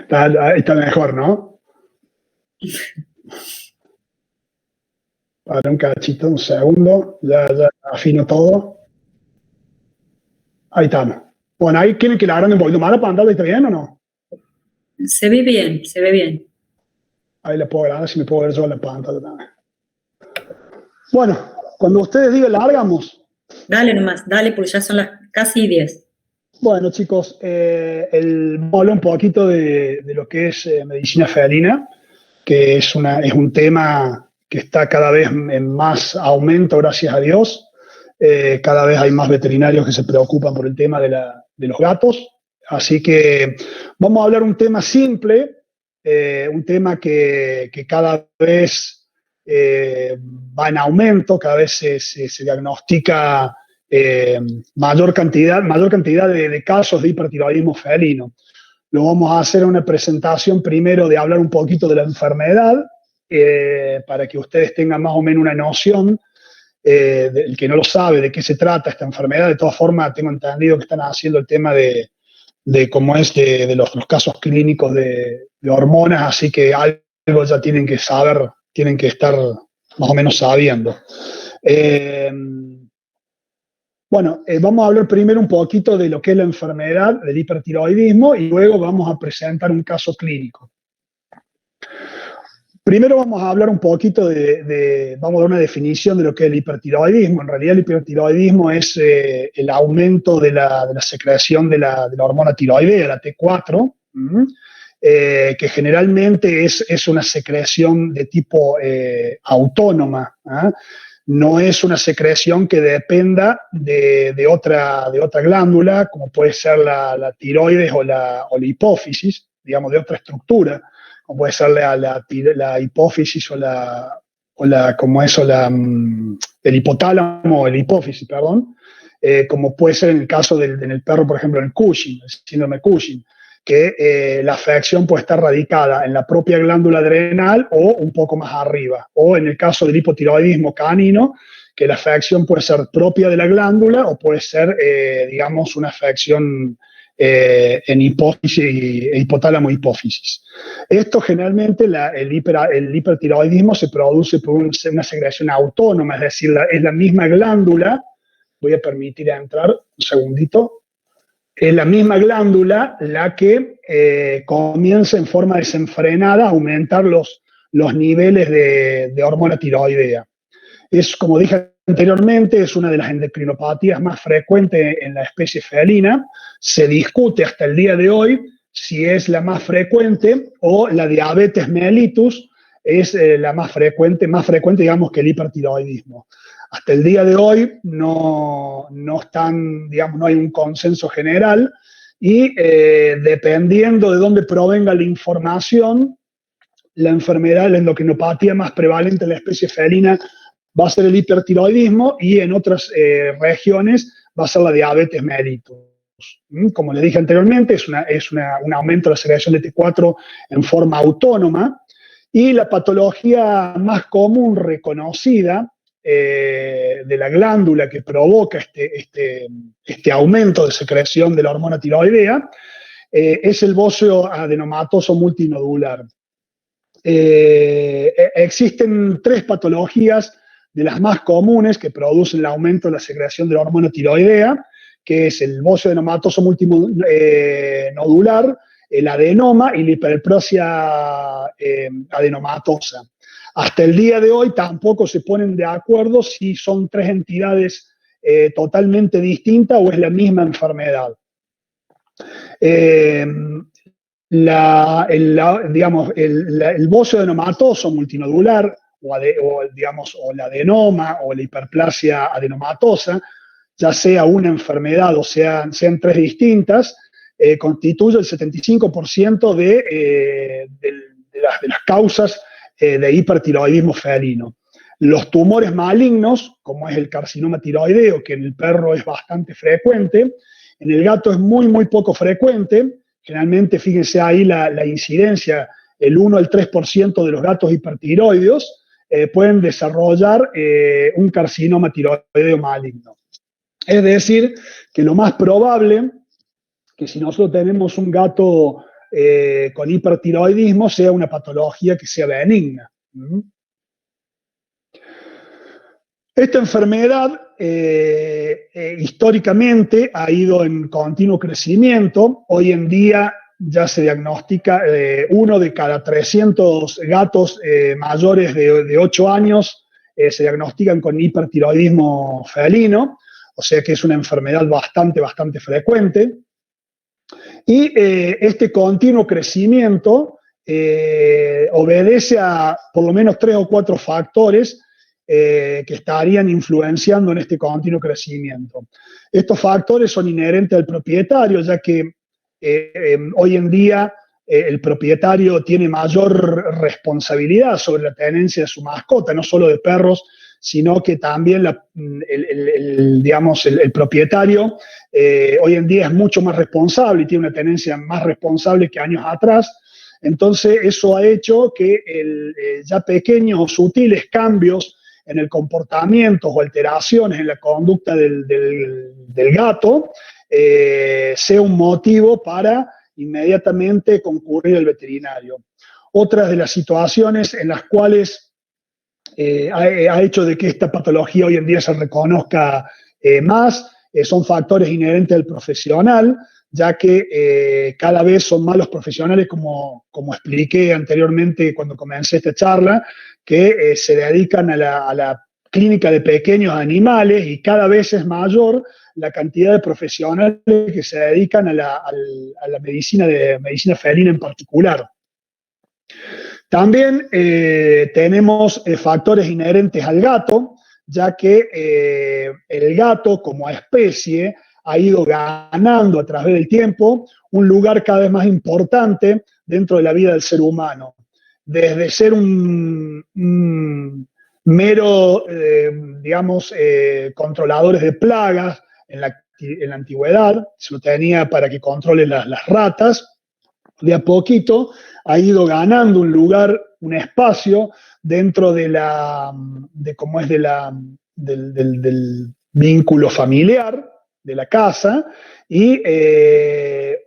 Está mejor, ¿no? Para un cachito, un segundo. Ya afino todo. Ahí estamos. Bueno, ahí quieren que la agrande un poquito más la pantalla. ¿Está bien o no? Se ve bien, se ve bien. Ahí la puedo agrandar, si me puedo ver yo en la pantalla también. Bueno, cuando ustedes digan, largamos. Dale nomás, dale, porque ya son las casi 10. Bueno, chicos, vamos a hablar un poquito de lo que es medicina felina, que es un tema que está cada vez en más aumento, gracias a Dios. Cada vez hay más veterinarios que se preocupan por el tema de los gatos. Así que vamos a hablar un tema simple, un tema que cada vez va en aumento, cada vez se diagnostica eh, mayor cantidad de casos de hipertiroidismo felino. Lo vamos a hacer una presentación primero de hablar un poquito de la enfermedad, para que ustedes tengan más o menos una noción, el que no lo sabe, de qué se trata esta enfermedad. De todas formas, tengo entendido que están haciendo el tema de cómo es de los casos clínicos de hormonas, así que algo ya tienen que saber, tienen que estar más o menos sabiendo. Bueno, vamos a hablar primero un poquito de lo que es la enfermedad del hipertiroidismo y luego vamos a presentar un caso clínico. Primero vamos a hablar un poquito vamos a dar una definición de lo que es el hipertiroidismo. En realidad el hipertiroidismo es el aumento de la secreción de la hormona tiroidea, la T4, que generalmente es una secreción de tipo autónoma, ¿eh? No es una secreción que dependa de otra glándula, como puede ser la tiroides o la hipófisis, digamos, de otra estructura, como puede ser la hipófisis el hipotálamo o el hipófisis, perdón, como puede ser en el caso en el perro, por ejemplo, el Cushing, el síndrome Cushing, que la afección puede estar radicada en la propia glándula adrenal o un poco más arriba. O en el caso del hipotiroidismo canino, que la afección puede ser propia de la glándula o puede ser, digamos, una afección en hipófisis, hipotálamo hipófisis. Esto generalmente, el hipertiroidismo se produce por una secreción autónoma, es decir, es la misma glándula. Voy a permitir entrar un segundito. Es la misma glándula la que comienza en forma desenfrenada a aumentar los niveles de hormona tiroidea. Es, como dije anteriormente, es una de las endocrinopatías más frecuentes en la especie felina. Se discute hasta el día de hoy si es la más frecuente o la diabetes mellitus es la más frecuente, digamos, que el hipertiroidismo. Hasta el día de hoy no hay un consenso general y dependiendo de dónde provenga la información, la enfermedad, la endocrinopatía más prevalente en la especie felina va a ser el hipertiroidismo y en otras regiones va a ser la diabetes mellitus. Como les dije anteriormente, es un aumento de la secreción de T4 en forma autónoma y la patología más común reconocida de la glándula que provoca este aumento de secreción de la hormona tiroidea es el bóceo adenomatoso multinodular. Existen tres patologías de las más comunes que producen el aumento de la secreción de la hormona tiroidea, que es el bóceo adenomatoso multinodular, el adenoma y la hiperplasia adenomatosa. Hasta el día de hoy tampoco se ponen de acuerdo si son tres entidades totalmente distintas o es la misma enfermedad. El bóceo adenomatoso multinodular o la adenoma o la hiperplasia adenomatosa, ya sea una enfermedad o sean tres distintas, constituye el 75% de las causas de hipertiroidismo felino. Los tumores malignos, como es el carcinoma tiroideo, que en el perro es bastante frecuente, en el gato es muy, muy poco frecuente. Generalmente, fíjense ahí la incidencia, el 1 al 3% de los gatos hipertiroideos pueden desarrollar un carcinoma tiroideo maligno. Es decir, que lo más probable que si nosotros tenemos un gato con hipertiroidismo sea una patología que sea benigna. Esta enfermedad históricamente ha ido en continuo crecimiento. Hoy en día ya se diagnostica 1 de cada 300 gatos mayores de 8 años se diagnostican con hipertiroidismo felino, o sea que es una enfermedad bastante frecuente. Y este continuo crecimiento obedece a por lo menos 3 o 4 factores que estarían influenciando en este continuo crecimiento. Estos factores son inherentes al propietario, ya que hoy en día el propietario tiene mayor responsabilidad sobre la tenencia de su mascota, no solo de perros, sino que también el propietario hoy en día es mucho más responsable y tiene una tenencia más responsable que años atrás. Entonces eso ha hecho que ya pequeños o sutiles cambios en el comportamiento o alteraciones en la conducta del gato sea un motivo para inmediatamente concurrir al veterinario. Otras de las situaciones en las cuales ha hecho de que esta patología hoy en día se reconozca más son factores inherentes al profesional, ya que cada vez son más los profesionales, como expliqué anteriormente cuando comencé esta charla, que se dedican a la clínica de pequeños animales, y cada vez es mayor la cantidad de profesionales que se dedican a la medicina felina en particular. También tenemos factores inherentes al gato, ya que el gato como especie ha ido ganando a través del tiempo un lugar cada vez más importante dentro de la vida del ser humano. Desde ser un mero, controladores de plagas en la antigüedad, se lo tenía para que controle las ratas, de a poquito ha ido ganando un lugar, un espacio dentro del vínculo familiar, de la casa, y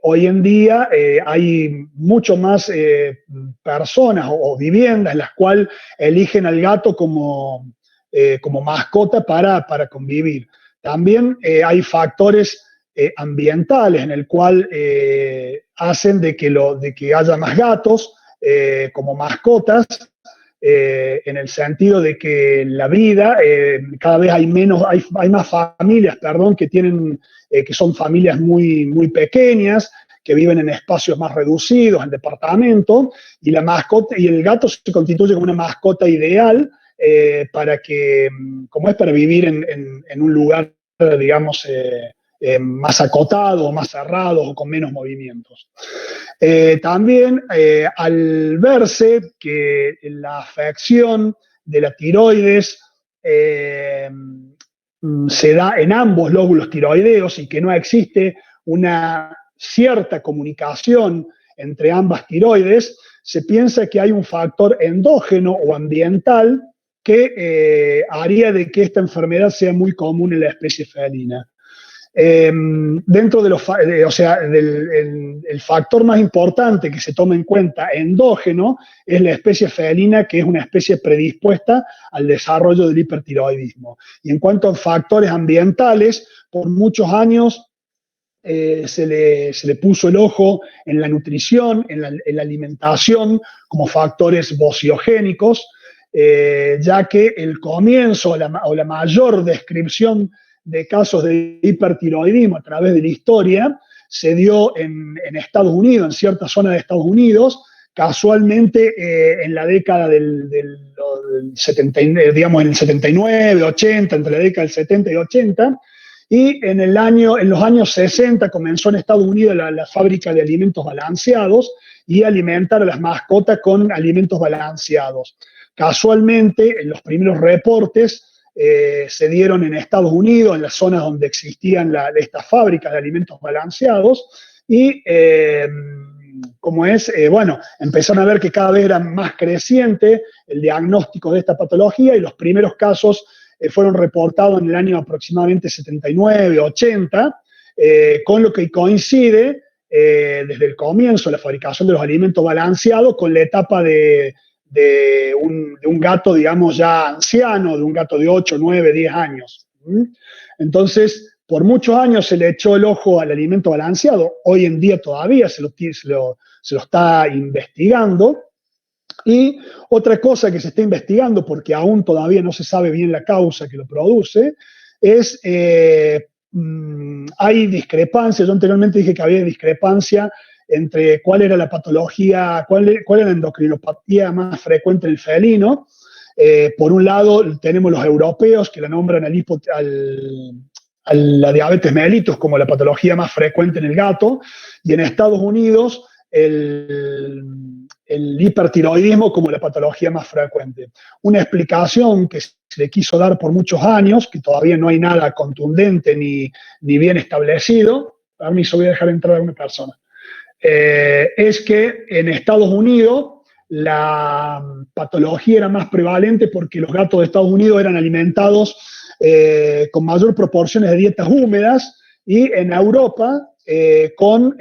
hoy en día hay mucho más personas o viviendas en las cuales eligen al gato como mascota para convivir. También hay factores ambientales en el cual hacen de que haya más gatos como mascotas, en el sentido de que la vida cada vez hay más familias, que tienen que son familias muy pequeñas, que viven en espacios más reducidos, en departamentos, y la mascota y el gato se constituye como una mascota ideal para vivir en un lugar, digamos, más acotado, más cerrado o con menos movimientos. También al verse que la afección de la tiroides se da en ambos lóbulos tiroideos y que no existe una cierta comunicación entre ambas tiroides, se piensa que hay un factor endógeno o ambiental que haría de que esta enfermedad sea muy común en la especie felina. Dentro de el factor más importante que se toma en cuenta endógeno es la especie felina, que es una especie predispuesta al desarrollo del hipertiroidismo. Y en cuanto a factores ambientales, por muchos años se le puso el ojo en la nutrición, en la alimentación, como factores vociogénicos, ya que el comienzo o la mayor descripción de casos de hipertiroidismo a través de la historia se dio en Estados Unidos, en ciertas zonas de Estados Unidos, casualmente en la década del 79, 80, entre la década del 70 y 80, y en los años 60 comenzó en Estados Unidos la fábrica de alimentos balanceados y alimentar a las mascotas con alimentos balanceados. Casualmente, en los primeros reportes se dieron en Estados Unidos, en las zonas donde existían estas fábricas de alimentos balanceados, y empezaron a ver que cada vez era más creciente el diagnóstico de esta patología, y los primeros casos fueron reportados en el año aproximadamente 79, 80, con lo que coincide desde el comienzo, la fabricación de los alimentos balanceados, con la etapa de un gato, digamos, ya anciano, de un gato de 8, 9, 10 años. Entonces, por muchos años se le echó el ojo al alimento balanceado, hoy en día todavía se lo está investigando. Y otra cosa que se está investigando, porque aún todavía no se sabe bien la causa que lo produce, es, hay discrepancia. Yo anteriormente dije que había discrepancia entre cuál era la patología, cuál era la endocrinopatía más frecuente en el felino. Por un lado tenemos los europeos que la nombran a la diabetes mellitus como la patología más frecuente en el gato, y en Estados Unidos el hipertiroidismo como la patología más frecuente. Una explicación que se le quiso dar por muchos años, que todavía no hay nada contundente ni bien establecido. Permiso, voy a dejar entrar a una persona. Es que en Estados Unidos la patología era más prevalente porque los gatos de Estados Unidos eran alimentados con mayor proporciones de dietas húmedas, y en Europa con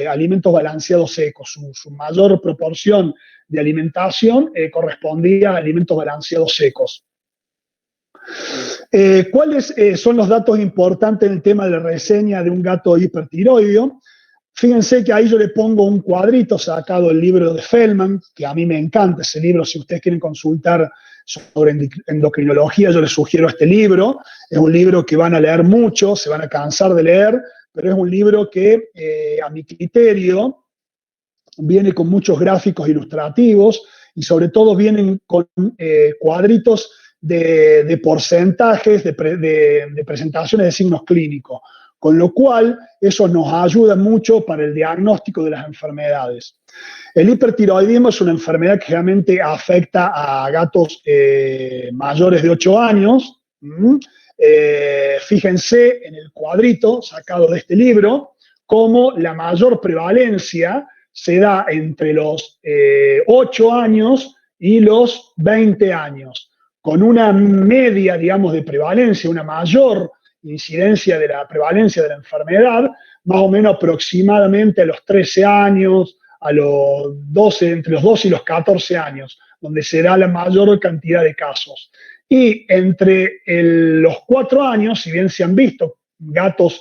alimentos balanceados secos. Su mayor proporción de alimentación correspondía a alimentos balanceados secos. ¿Cuáles son los datos importantes en el tema de la reseña de un gato hipertiroideo? Fíjense que ahí yo le pongo un cuadrito sacado del libro de Feldman, que a mí me encanta ese libro. Si ustedes quieren consultar sobre endocrinología, yo les sugiero este libro. Es un libro que van a leer mucho, se van a cansar de leer, pero es un libro que, a mi criterio, viene con muchos gráficos ilustrativos y sobre todo vienen con cuadritos de porcentajes, de presentaciones de signos clínicos, con lo cual eso nos ayuda mucho para el diagnóstico de las enfermedades. El hipertiroidismo es una enfermedad que realmente afecta a gatos mayores de 8 años. Fíjense en el cuadrito sacado de este libro cómo la mayor prevalencia se da entre los 8 años y los 20 años, con una media, digamos, de prevalencia, una mayor incidencia de la prevalencia de la enfermedad, más o menos aproximadamente a los 13 años, a los 12, entre los 12 y los 14 años, donde se da la mayor cantidad de casos. Y entre los 4 años, si bien se han visto gatos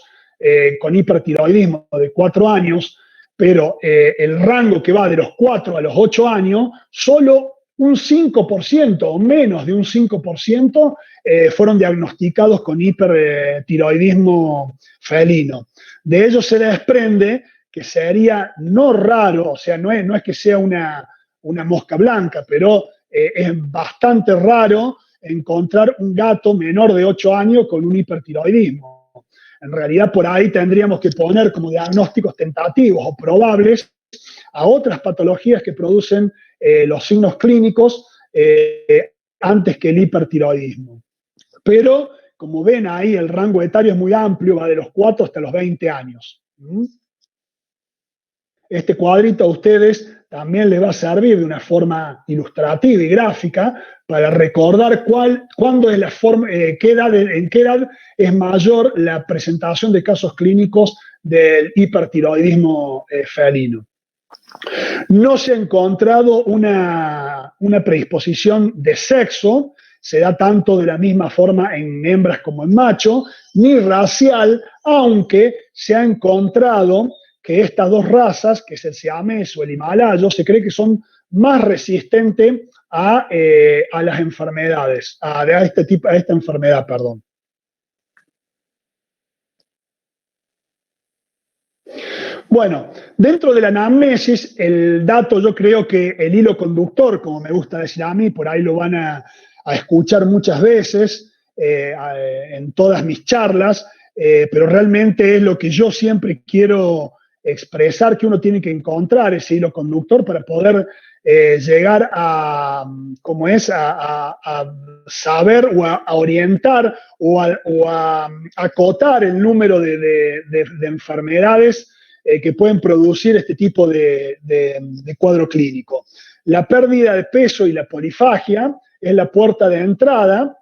con hipertiroidismo de 4 años, pero el rango que va de los 4 a los 8 años, solo un 5% o menos de un 5% fueron diagnosticados con hipertiroidismo felino. De ello se desprende que sería no raro, o sea, no es que sea una mosca blanca, pero es bastante raro encontrar un gato menor de 8 años con un hipertiroidismo. En realidad, por ahí tendríamos que poner como diagnósticos tentativos o probables a otras patologías que producen los signos clínicos antes que el hipertiroidismo. Pero, como ven ahí, el rango etario es muy amplio, va de los 4 hasta los 20 años. Este cuadrito a ustedes también les va a servir de una forma ilustrativa y gráfica para recordar cuándo es la forma, en qué edad es mayor la presentación de casos clínicos del hipertiroidismo felino. No se ha encontrado una predisposición de sexo, se da tanto de la misma forma en hembras como en machos, ni racial, aunque se ha encontrado que estas dos razas, que es el siamés o el himalayo, se cree que son más resistentes a las enfermedades, a esta enfermedad, perdón. Bueno, dentro de la anamnesis, el dato, yo creo que el hilo conductor, como me gusta decir a mí, por ahí lo van a escuchar muchas veces en todas mis charlas, pero realmente es lo que yo siempre quiero expresar, que uno tiene que encontrar ese hilo conductor para poder llegar a, ¿cómo es?, a saber o a orientar o a acotar el número de enfermedades que pueden producir este tipo de cuadro clínico. La pérdida de peso y la polifagia es la puerta de entrada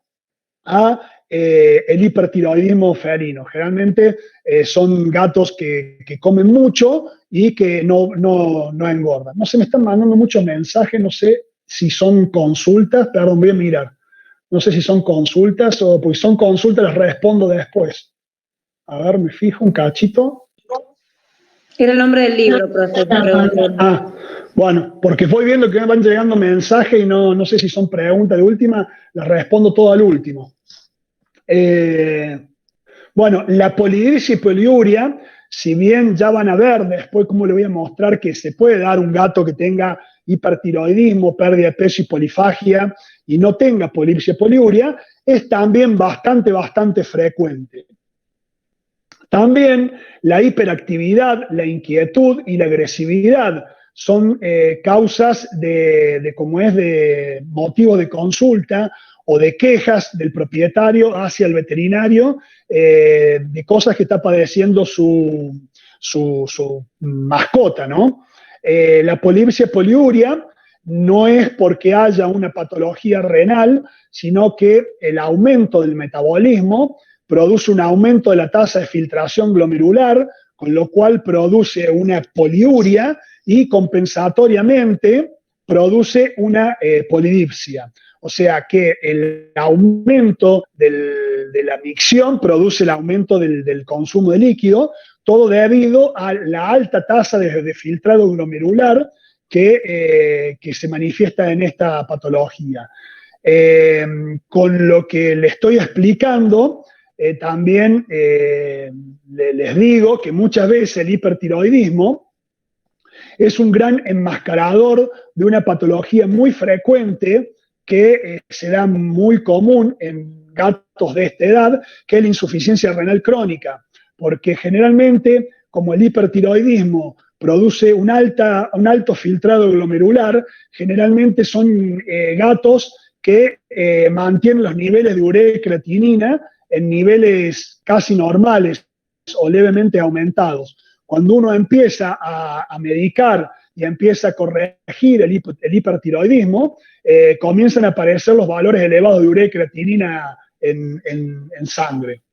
a el hipertiroidismo felino. Generalmente son gatos que comen mucho y que no engordan. No se me están mandando muchos mensajes, no sé si son consultas, perdón, voy a mirar. No sé si son consultas o pues son consultas, les respondo después. A ver, me fijo un cachito. Era el nombre del libro, profe, preguntó. Ah, bueno, porque voy viendo que me van llegando mensajes y no sé si son preguntas de última, las respondo todo al último. Bueno, la polidipsia y poliuria, si bien ya van a ver después cómo le voy a mostrar que se puede dar un gato que tenga hipertiroidismo, pérdida de peso y polifagia y no tenga polidipsia y poliuria, es también bastante frecuente. También la hiperactividad, la inquietud y la agresividad son causas de motivo de consulta o de quejas del propietario hacia el veterinario de cosas que está padeciendo su mascota, ¿no? La polipsia poliuria no es porque haya una patología renal, sino que el aumento del metabolismo produce un aumento de la tasa de filtración glomerular, con lo cual produce una poliuria y compensatoriamente produce una polidipsia. O sea que el aumento de la micción produce el aumento del consumo de líquido, todo debido a la alta tasa de filtrado glomerular que se manifiesta en esta patología. Con lo que le estoy explicando, también les digo que muchas veces el hipertiroidismo es un gran enmascarador de una patología muy frecuente que se da muy común en gatos de esta edad, que es la insuficiencia renal crónica, porque generalmente, como el hipertiroidismo produce un alto filtrado glomerular, generalmente son gatos que mantienen los niveles de urea y creatinina en niveles casi normales o levemente aumentados. Cuando uno empieza a medicar y empieza a corregir el hipertiroidismo, comienzan a aparecer los valores elevados de urea y creatinina en sangre.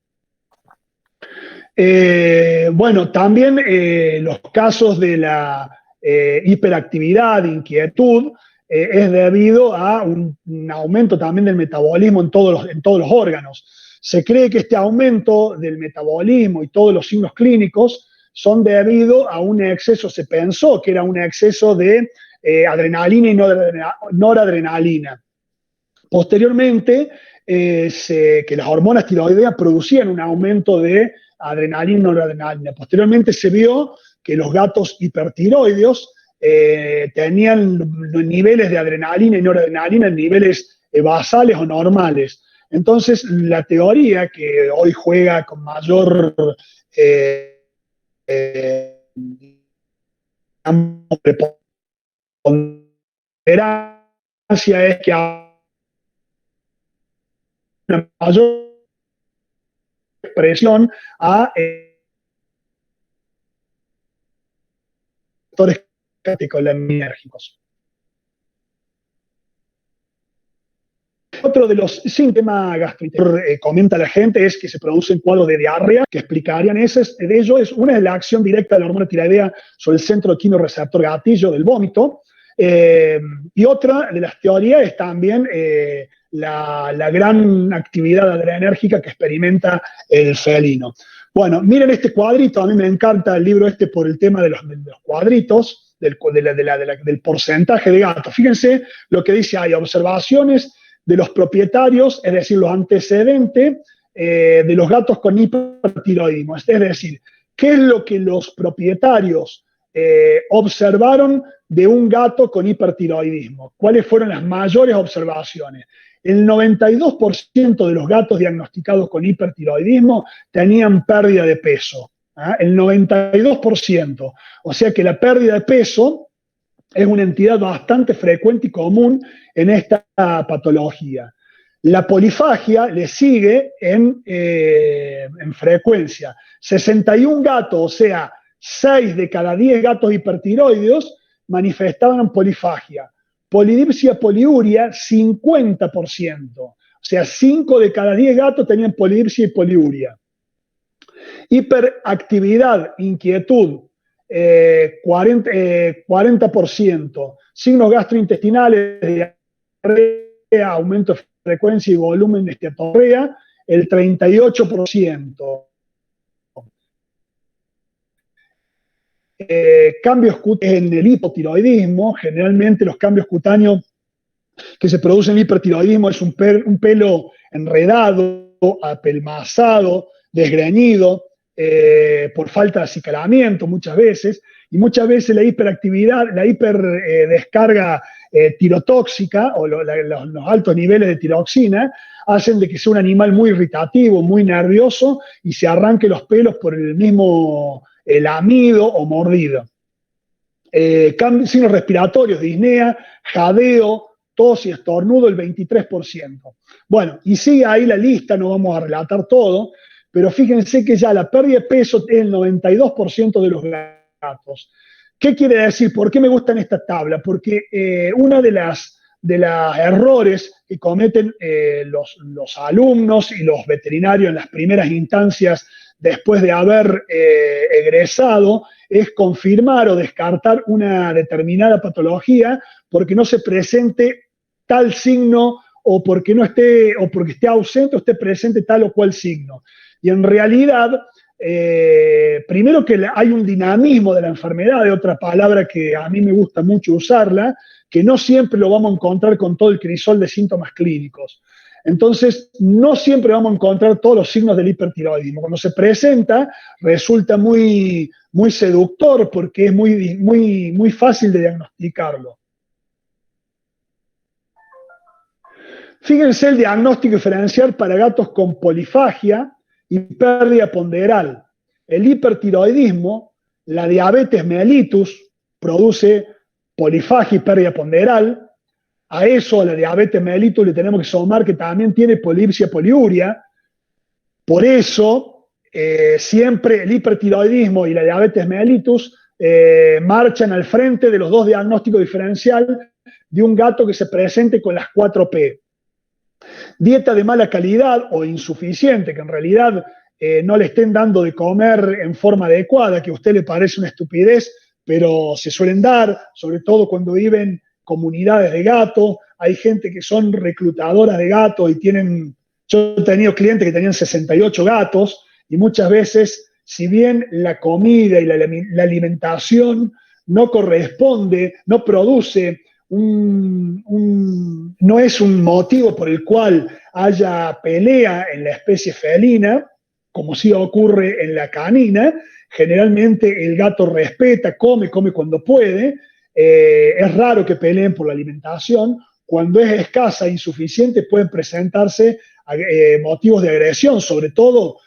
Bueno, también los casos de la hiperactividad, inquietud, es debido a un aumento también del metabolismo en todos los órganos. Se cree que este aumento del metabolismo y todos los signos clínicos son debido a un exceso, se pensó que era un exceso de adrenalina y noradrenalina. Posteriormente, que las hormonas tiroideas producían un aumento de adrenalina y noradrenalina. Posteriormente se vio que los gatos hipertiroideos tenían los niveles de adrenalina y noradrenalina en niveles basales o normales. Entonces, la teoría que hoy juega con mayor preponderancia es que una mayor presión a factores catecolinérgicos. Otro de los síntomas gastrointestinales comenta la gente es que se producen cuadros de diarrea que explicarían ese. De ello es una de la acción directa de la hormona tiroidea sobre el centro quimioreceptor gatillo del vómito. Y otra de las teorías es también la gran actividad adrenérgica que experimenta el felino. Bueno, miren este cuadrito, a mí me encanta el libro este por el tema de los cuadritos, del porcentaje de gatos. Fíjense lo que dice, hay observaciones de los propietarios, es decir, los antecedentes de los gatos con hipertiroidismo. Es decir, ¿qué es lo que los propietarios observaron de un gato con hipertiroidismo? ¿Cuáles fueron las mayores observaciones? El 92% de los gatos diagnosticados con hipertiroidismo tenían pérdida de peso. El 92%. O sea que la pérdida de peso es una entidad bastante frecuente y común en esta patología. La polifagia le sigue en frecuencia. 61 gatos, o sea, 6 de cada 10 gatos hipertiroideos manifestaban polifagia. Polidipsia, poliuria, 50%. O sea, 5 de cada 10 gatos tenían polidipsia y poliuria. Hiperactividad, inquietud, 40%. Signos gastrointestinales, diarrea, aumento de frecuencia y volumen de esteatorrea, el 38%. Cambios en el hipotiroidismo, generalmente los cambios cutáneos que se producen en el hipertiroidismo es un pelo enredado, apelmazado, desgreñido, por falta de acicalamiento muchas veces, y muchas veces la hiperactividad, la hiperdescarga tirotóxica o los altos niveles de tiroxina hacen de que sea un animal muy irritativo, muy nervioso y se arranque los pelos por el mismo lamido o mordido. Signos respiratorios, disnea, jadeo, tos y estornudo, el 23%. Bueno, y sigue ahí la lista, no vamos a relatar todo, pero fíjense que ya la pérdida de peso es el 92% de los gatos. ¿Qué quiere decir? ¿Por qué me gustan esta tabla? Porque una de las errores que cometen los alumnos y los veterinarios en las primeras instancias después de haber egresado es confirmar o descartar una determinada patología porque no se presente tal signo o porque no esté o porque esté ausente o esté presente tal o cual signo. Y en realidad, primero que hay un dinamismo de la enfermedad, de otra palabra que a mí me gusta mucho usarla, que no siempre lo vamos a encontrar con todo el crisol de síntomas clínicos. Entonces, no siempre vamos a encontrar todos los signos del hipertiroidismo. Cuando se presenta, resulta muy, muy seductor porque es muy fácil de diagnosticarlo. Fíjense el diagnóstico diferencial para gatos con polifagia y pérdida ponderal. El hipertiroidismo, la diabetes mellitus, produce polifagia y pérdida ponderal. A eso, a la diabetes mellitus, le tenemos que sumar que también tiene polipsia, poliuria. Por eso, siempre el hipertiroidismo y la diabetes mellitus marchan al frente de los dos diagnósticos diferenciales de un gato que se presente con las 4P. Dieta de mala calidad o insuficiente, que en realidad no le estén dando de comer en forma adecuada, que a usted le parece una estupidez, pero se suelen dar, sobre todo cuando viven comunidades de gatos. Hay gente que son reclutadoras de gatos y tienen, yo he tenido clientes que tenían 68 gatos y muchas veces, si bien la comida y la alimentación no corresponde, no produce no es un motivo por el cual haya pelea en la especie felina, como sí ocurre en la canina. Generalmente el gato respeta, come cuando puede. Es raro que peleen por la alimentación. Cuando es escasa e insuficiente pueden presentarse motivos de agresión, sobre todo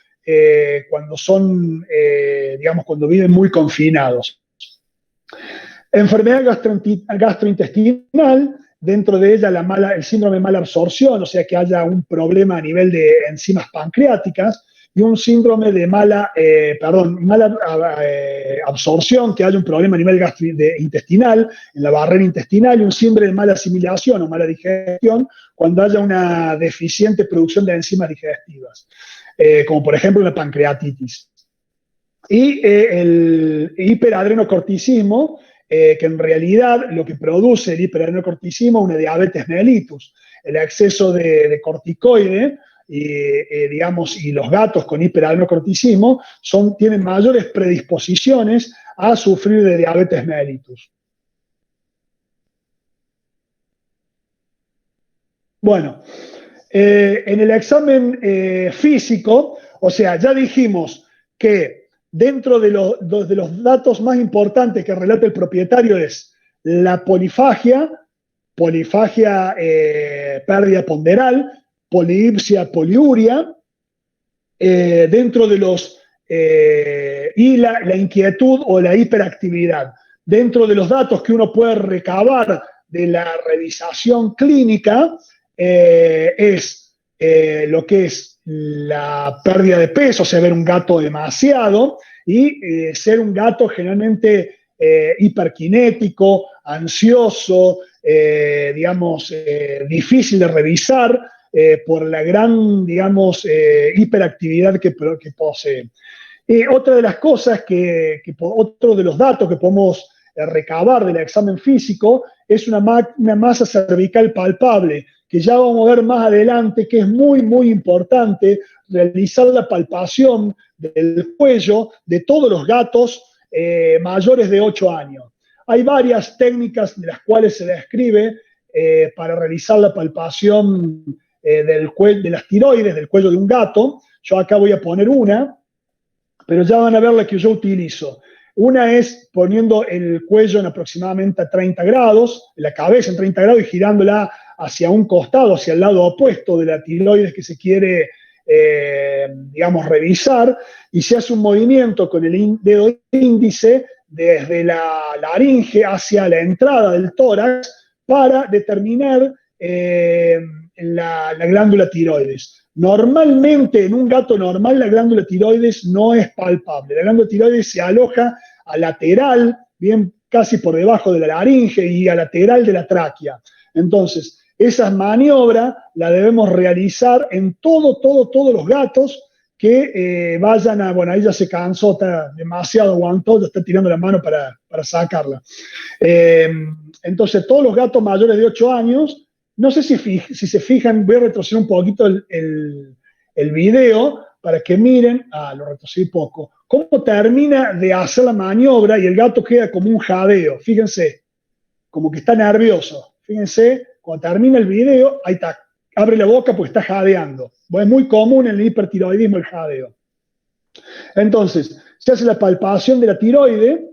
cuando son, digamos, cuando viven muy confinados. Enfermedad gastrointestinal, dentro de ella el síndrome de mala absorción, o sea que haya un problema a nivel de enzimas pancreáticas, y un síndrome de mala absorción, que haya un problema a nivel intestinal, en la barrera intestinal, y un síndrome de mala asimilación o mala digestión, cuando haya una deficiente producción de enzimas digestivas, como por ejemplo la pancreatitis. Y el hiperadrenocorticismo, que en realidad lo que produce el hiperadrenocorticismo es una diabetes mellitus, el exceso de corticoide, digamos, y los gatos con hiperadrenocorticismo tienen mayores predisposiciones a sufrir de diabetes mellitus. Bueno, en el examen físico, o sea, ya dijimos que dentro de los datos más importantes que relata el propietario es la polifagia, pérdida ponderal, polidipsia, poliuria, dentro de los y la inquietud o la hiperactividad. Dentro de los datos que uno puede recabar de la revisación clínica es lo que es la pérdida de peso, o sea, ver un gato demasiado, y ser un gato generalmente hiperkinético, ansioso, digamos, difícil de revisar, por la gran, digamos, hiperactividad que posee. Otra de las cosas otro de los datos que podemos recabar del examen físico es una masa cervical palpable, que ya vamos a ver más adelante que es muy, muy importante realizar la palpación del cuello de todos los gatos mayores de 8 años. Hay varias técnicas de las cuales se describe para realizar la palpación de las tiroides, del cuello de un gato. Yo acá voy a poner una, pero ya van a ver la que yo utilizo. Una es poniendo el cuello en aproximadamente a 30 grados, la cabeza en 30 grados y girándola hacia un costado, hacia el lado opuesto de la tiroides que se quiere, digamos, revisar, y se hace un movimiento con el dedo índice desde la laringe hacia la entrada del tórax para determinar la glándula tiroides. Normalmente, en un gato normal, la glándula tiroides no es palpable. La glándula tiroides se aloja a lateral, bien casi por debajo de la laringe y a lateral de la tráquea. Entonces, esa maniobra la debemos realizar en todos los gatos que vayan a, bueno, ahí ya se cansó, está demasiado aguantó, ya está tirando la mano para sacarla. Entonces, todos los gatos mayores de 8 años, no sé si se fijan, voy a retroceder un poquito el video para que miren, lo retrocedí poco, cómo termina de hacer la maniobra y el gato queda como un jadeo, fíjense, como que está nervioso, fíjense, cuando termina el video, ahí está, abre la boca porque está jadeando. Bueno, es muy común en el hipertiroidismo el jadeo. Entonces, se hace la palpación de la tiroide,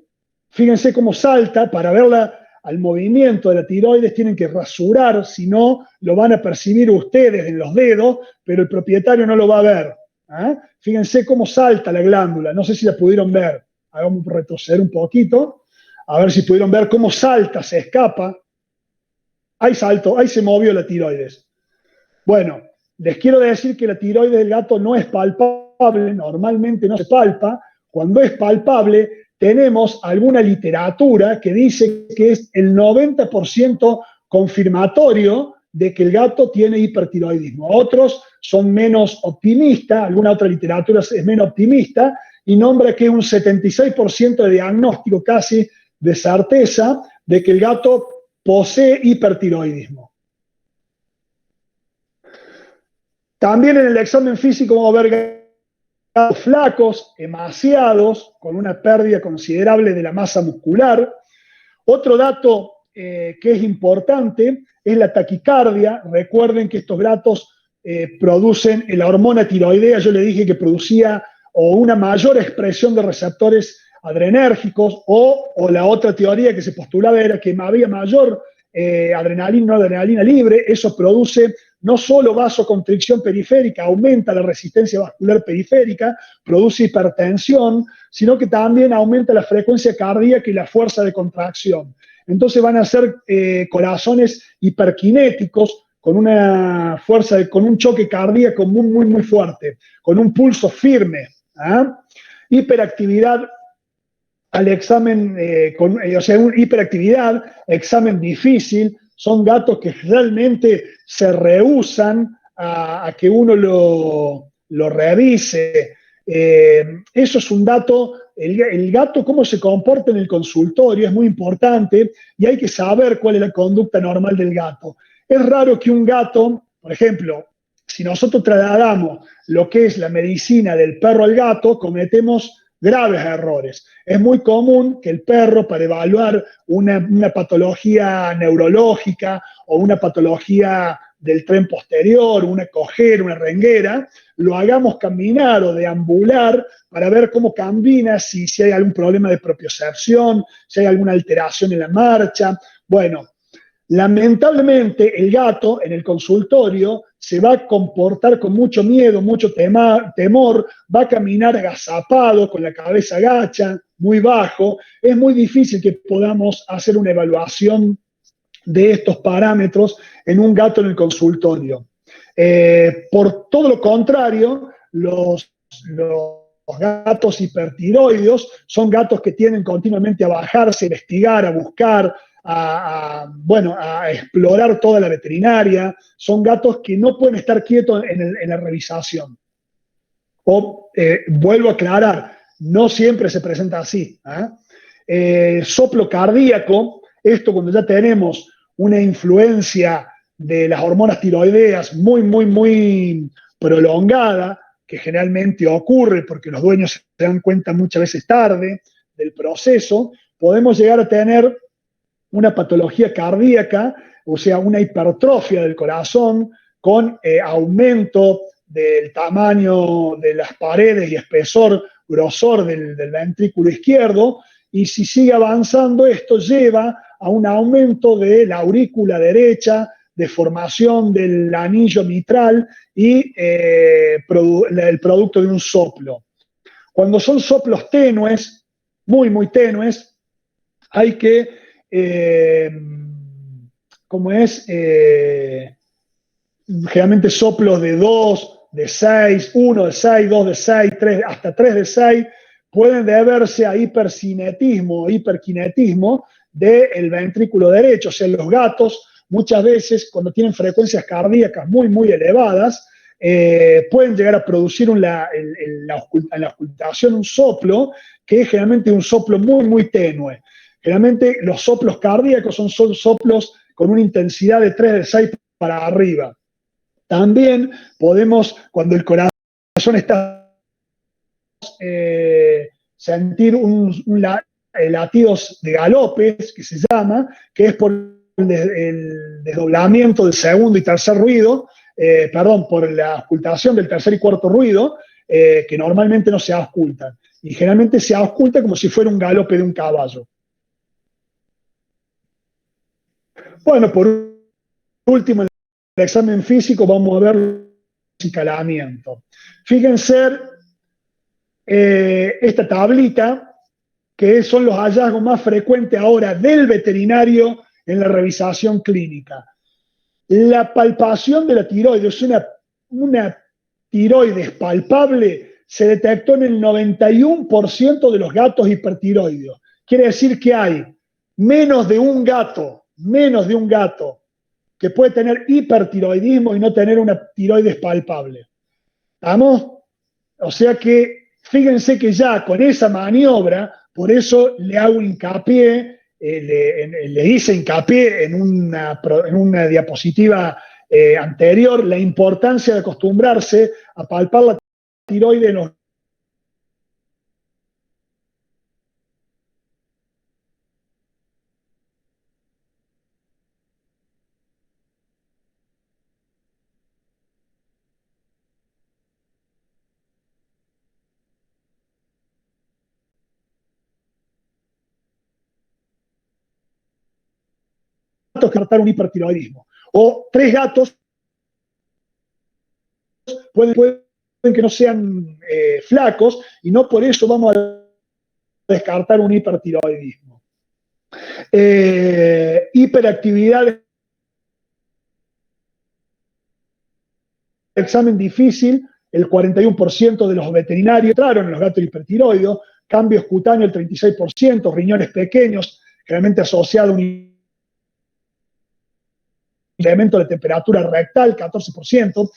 fíjense cómo salta, para verla al movimiento de la tiroides tienen que rasurar, si no lo van a percibir ustedes en los dedos, pero el propietario no lo va a ver. Fíjense cómo salta la glándula, no sé si la pudieron ver, vamos a retroceder un poquito, a ver si pudieron ver cómo salta, se escapa, ahí saltó, ahí se movió la tiroides. Bueno, les quiero decir que la tiroides del gato no es palpable, normalmente no se palpa. Cuando es palpable, tenemos alguna literatura que dice que es el 90% confirmatorio de que el gato tiene hipertiroidismo. Otros son menos optimistas, alguna otra literatura es menos optimista y nombra que es un 76% de diagnóstico casi de certeza de que el gato posee hipertiroidismo. También en el examen físico vamos a ver gatos flacos, emaciados, con una pérdida considerable de la masa muscular. Otro dato que es importante es la taquicardia. Recuerden que estos gatos producen la hormona tiroidea. Yo le dije que producía o una mayor expresión de receptores adrenérgicos o la otra teoría que se postulaba era que había mayor adrenalina libre. Eso produce no solo vasoconstricción periférica, aumenta la resistencia vascular periférica, produce hipertensión, sino que también aumenta la frecuencia cardíaca y la fuerza de contracción. Entonces van a ser corazones hiperkinéticos con una fuerza, con un choque cardíaco muy, muy fuerte, con un pulso firme. Hiperactividad al examen, o sea, hiperactividad, examen difícil. Son gatos que realmente se rehúsan a que uno lo revise. Eso es un dato, el gato cómo se comporta en el consultorio es muy importante y hay que saber cuál es la conducta normal del gato. Es raro que un gato, por ejemplo, si nosotros trasladamos lo que es la medicina del perro al gato, cometemos graves errores. Es muy común que el perro, para evaluar una patología neurológica o una patología del tren posterior, una cojera, una renguera, lo hagamos caminar o deambular para ver cómo camina, si hay algún problema de propiocepción, si hay alguna alteración en la marcha. Bueno, lamentablemente el gato en el consultorio se va a comportar con mucho miedo, mucho temor, va a caminar agazapado, con la cabeza agacha, muy bajo. Es muy difícil que podamos hacer una evaluación de estos parámetros en un gato en el consultorio. Por todo lo contrario, los gatos hipertiroideos son gatos que tienden continuamente a bajarse, a investigar, a buscar, bueno, a explorar toda la veterinaria. Son gatos que no pueden estar quietos en la revisación. Vuelvo a aclarar, no siempre se presenta así. Soplo cardíaco, esto cuando ya tenemos una influencia de las hormonas tiroideas muy prolongada, que generalmente ocurre porque los dueños se dan cuenta muchas veces tarde del proceso, podemos llegar a tener una patología cardíaca, o sea, una hipertrofia del corazón con aumento del tamaño de las paredes y espesor, grosor del ventrículo izquierdo, y si sigue avanzando esto lleva a un aumento de la aurícula derecha, de formación del anillo mitral y el producto de un soplo. Cuando son soplos tenues, muy tenues, hay que, generalmente soplos de 2, de 6, 1 de 6, 2 de 6, 3, hasta 3 de 6, pueden deberse a hipercinetismo, hiperquinetismo del ventrículo derecho. O sea, los gatos muchas veces cuando tienen frecuencias cardíacas muy elevadas, pueden llegar a producir en la ocultación un soplo que es generalmente un soplo muy tenue. Generalmente los soplos cardíacos son soplos con una intensidad de 3 de 6 para arriba. También podemos, cuando el corazón está sentir latidos de galopes, que se llama, que es por el desdoblamiento del segundo y tercer ruido, por la ocultación del tercer y cuarto ruido, que normalmente no se auscultan. Y generalmente se ausculta como si fuera un galope de un caballo. Bueno, por último, en el examen físico vamos a ver el acicalamiento. Fíjense esta tablita, que son los hallazgos más frecuentes ahora del veterinario en la revisación clínica. La palpación de la tiroides, una tiroides palpable, se detectó en el 91% de los gatos hipertiroideos. Quiere decir que hay menos de un gato que puede tener hipertiroidismo y no tener una tiroides palpable. ¿Estamos? O sea que fíjense que ya con esa maniobra, por eso le hago hincapié, le hice hincapié en una diapositiva anterior, la importancia de acostumbrarse a palpar la tiroides en los gatos que tratar un hipertiroidismo. O 3 gatos pueden que no sean flacos y no por eso vamos a descartar un hipertiroidismo. Hiperactividad, examen difícil, el 41% de los veterinarios entraron en los gatos hipertiroideos, cambios cutáneos el 36%, riñones pequeños, generalmente asociado a un incremento de temperatura rectal, 14%.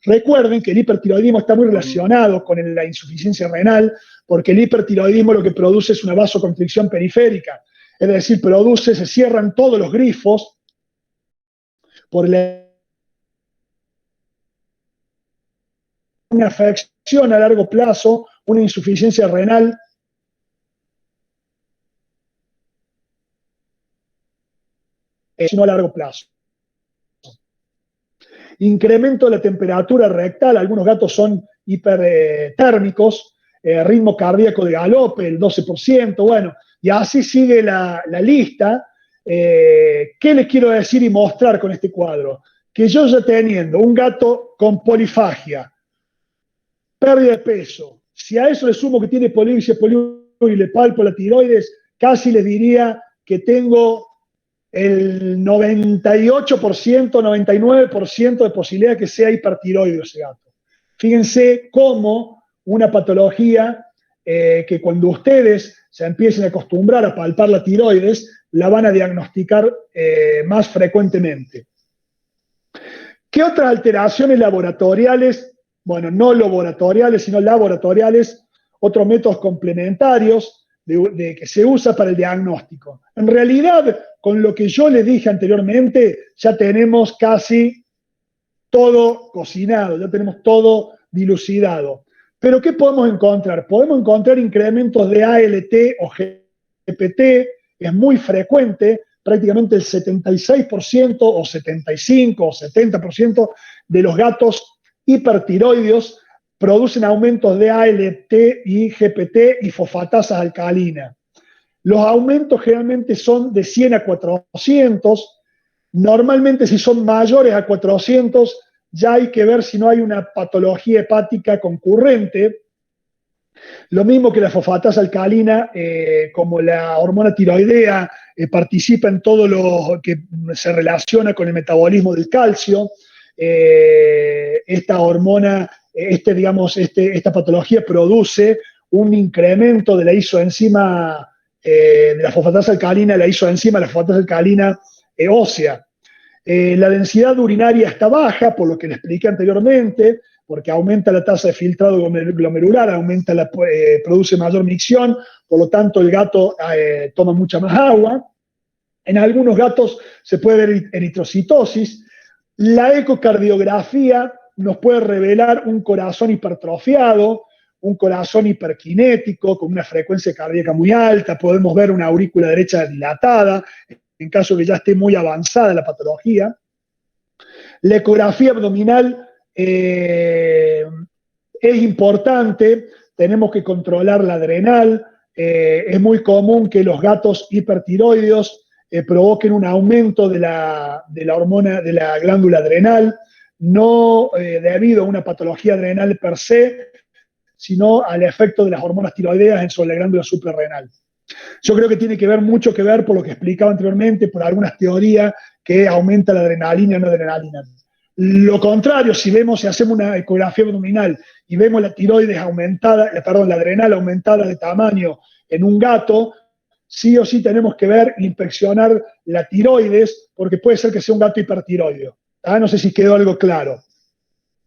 Recuerden que el hipertiroidismo está muy relacionado con la insuficiencia renal, porque el hipertiroidismo lo que produce es una vasoconstricción periférica, es decir, se cierran todos los grifos por una afección a largo plazo, una insuficiencia renal sino a largo plazo. Incremento de la temperatura rectal, algunos gatos son hipertérmicos, ritmo cardíaco de galope, el 12%, bueno, y así sigue la lista. ¿Qué les quiero decir y mostrar con este cuadro? Que yo ya teniendo un gato con polifagia, pérdida de peso, si a eso le sumo que tiene polipsia y le palpo la tiroides, casi les diría que tengo el 98%, 99% de posibilidad de que sea hipertiroideo ese gato. Fíjense cómo una patología que cuando ustedes se empiecen a acostumbrar a palpar la tiroides, la van a diagnosticar más frecuentemente. ¿Qué otras alteraciones laboratoriales? Bueno, no laboratoriales, sino laboratoriales, otros métodos complementarios que se usa para el diagnóstico. En realidad, con lo que yo les dije anteriormente, ya tenemos casi todo cocinado, ya tenemos todo dilucidado. Pero ¿qué podemos encontrar? Podemos encontrar incrementos de ALT o GPT, es muy frecuente, prácticamente el 76% o 75% o 70% de los gatos hipertiroideos producen aumentos de ALT y GPT y fosfatasa alcalina. Los aumentos generalmente son de 100 a 400. Normalmente, si son mayores a 400, ya hay que ver si no hay una patología hepática concurrente. Lo mismo que la fosfatasa alcalina, como la hormona tiroidea, participa en todo lo que se relaciona con el metabolismo del calcio. Esta hormona, esta patología produce un incremento de la isoenzima, de la fosfatasa alcalina, la fosfatasa alcalina ósea. La densidad urinaria está baja, por lo que le expliqué anteriormente, porque aumenta la tasa de filtrado glomerular, produce mayor micción, por lo tanto el gato toma mucha más agua. En algunos gatos se puede ver eritrocitosis. La ecocardiografía nos puede revelar un corazón hipertrofiado, un corazón hiperkinético, con una frecuencia cardíaca muy alta. Podemos ver una aurícula derecha dilatada, en caso de que ya esté muy avanzada la patología. La ecografía abdominal es importante, tenemos que controlar la adrenal. Es muy común que los gatos hipertiroideos provoquen un aumento de la hormona, de la glándula adrenal, no debido a una patología adrenal per se, sino al efecto de las hormonas tiroideas sobre la glándula suprarrenal. Yo creo que tiene que ver mucho que ver, por lo que explicaba anteriormente, por algunas teorías que aumenta la adrenalina, no adrenalina. Lo contrario, si hacemos una ecografía abdominal y vemos la tiroides aumentada, la adrenal aumentada de tamaño en un gato, sí o sí tenemos que ver, inspeccionar la tiroides, porque puede ser que sea un gato hipertiroideo. No sé si quedó algo claro.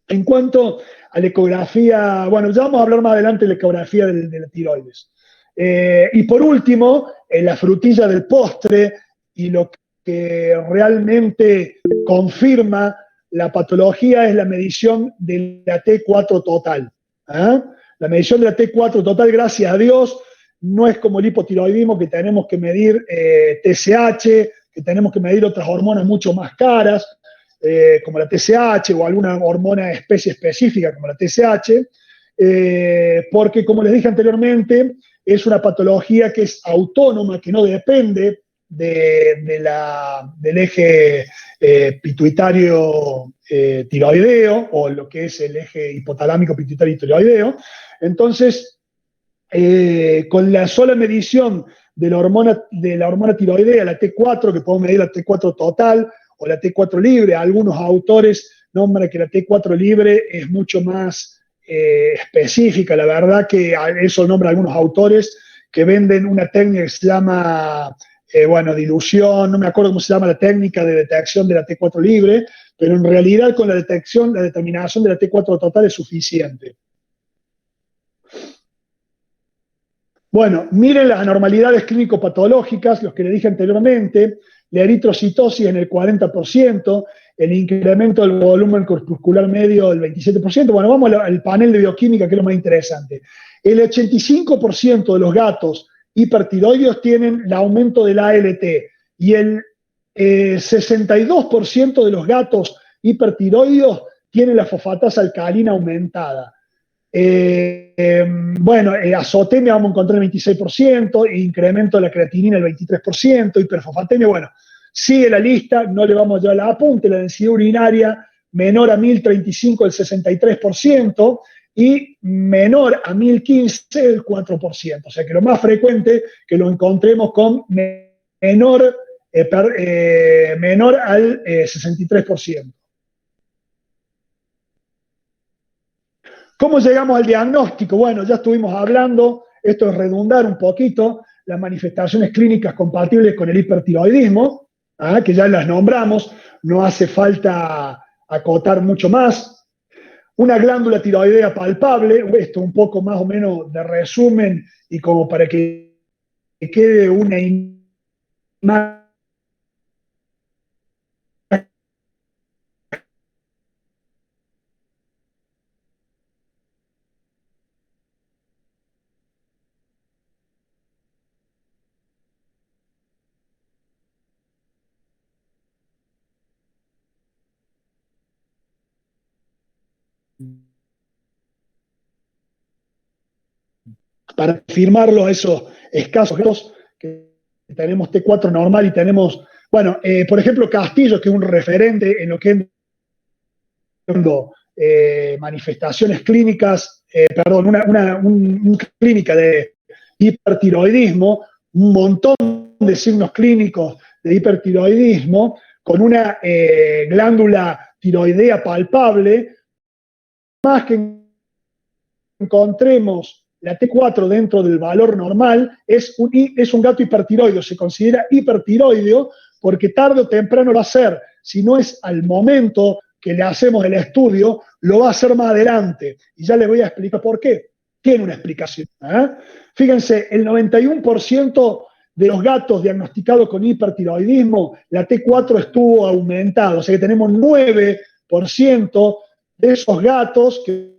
En cuanto a la ecografía, bueno, ya vamos a hablar más adelante de la ecografía de la tiroides. Y por último, la frutilla del postre y lo que realmente confirma la patología es la medición de la T4 total. La medición de la T4 total, gracias a Dios, no es como el hipotiroidismo, que tenemos que medir TSH, que tenemos que medir otras hormonas mucho más caras, como la TSH o alguna hormona especie específica como la TSH, porque, como les dije anteriormente, es una patología que es autónoma, que no depende del eje pituitario tiroideo, o lo que es el eje hipotalámico pituitario tiroideo. Entonces, con la sola medición de la hormona tiroidea, la T4, que podemos medir la T4 total o la T4 libre, algunos autores nombran que la T4 libre es mucho más específica. La verdad que eso nombra algunos autores que venden una técnica que se llama, dilución, no me acuerdo cómo se llama la técnica de detección de la T4 libre, pero en realidad con la determinación de la T4 total es suficiente. Bueno, miren las anormalidades clínico-patológicas, los que le dije anteriormente, la eritrocitosis en el 40%, el incremento del volumen corpuscular medio del 27%. Bueno, vamos al panel de bioquímica, que es lo más interesante. El 85% de los gatos hipertiroideos tienen el aumento del ALT y el 62% de los gatos hipertiroideos tienen la fosfatasa alcalina aumentada. Azotemia vamos a encontrar el 26%, incremento de la creatinina el 23%, hiperfosfatemia, bueno, sigue la lista, no le vamos a llevar la apunte, la densidad urinaria menor a 1035 el 63% y menor a 1015 el 4%, o sea que lo más frecuente que lo encontremos con menor al 63%. ¿Cómo llegamos al diagnóstico? Bueno, ya estuvimos hablando, esto es redundar un poquito, las manifestaciones clínicas compatibles con el hipertiroidismo, que ya las nombramos, no hace falta acotar mucho más. Una glándula tiroidea palpable, esto un poco más o menos de resumen y como para que quede una imagen para firmarlo esos escasos que tenemos T4 normal y tenemos, bueno, por ejemplo, Castillo, que es un referente en lo que es manifestaciones clínicas, perdón, una clínica de hipertiroidismo, un montón de signos clínicos de hipertiroidismo, con una glándula tiroidea palpable, más que encontremos la T4 dentro del valor normal, es un gato hipertiroideo, se considera hipertiroideo porque tarde o temprano lo va a ser, si no es al momento que le hacemos el estudio, lo va a hacer más adelante. Y ya les voy a explicar por qué. Tiene una explicación. Fíjense, el 91% de los gatos diagnosticados con hipertiroidismo, la T4 estuvo aumentada, o sea que tenemos 9% de esos gatos que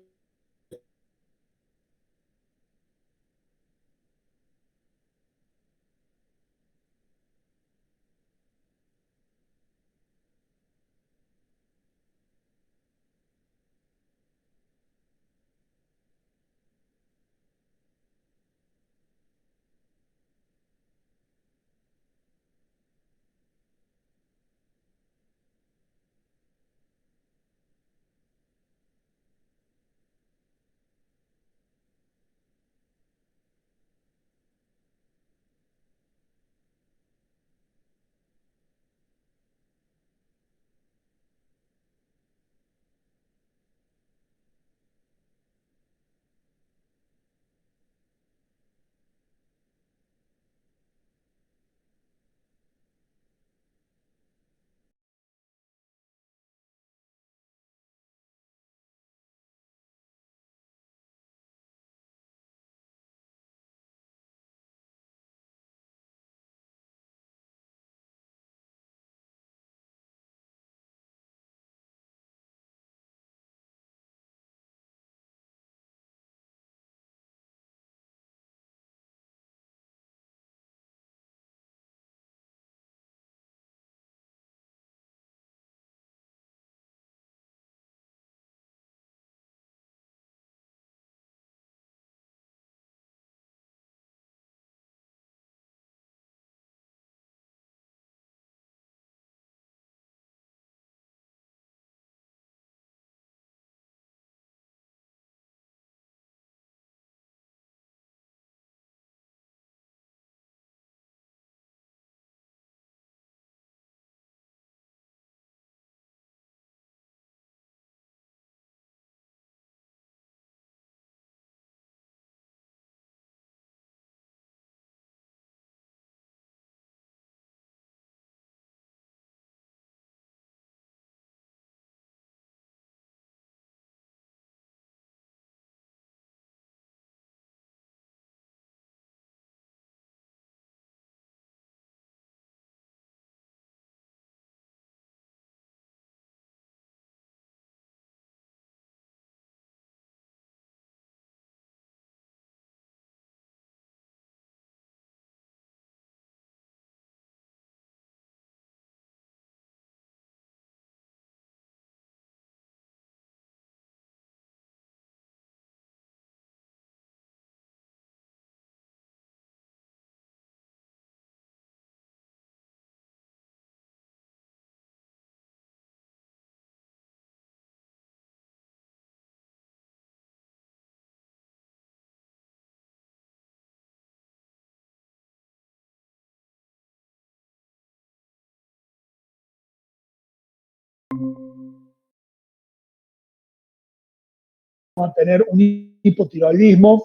vamos a tener un hipotiroidismo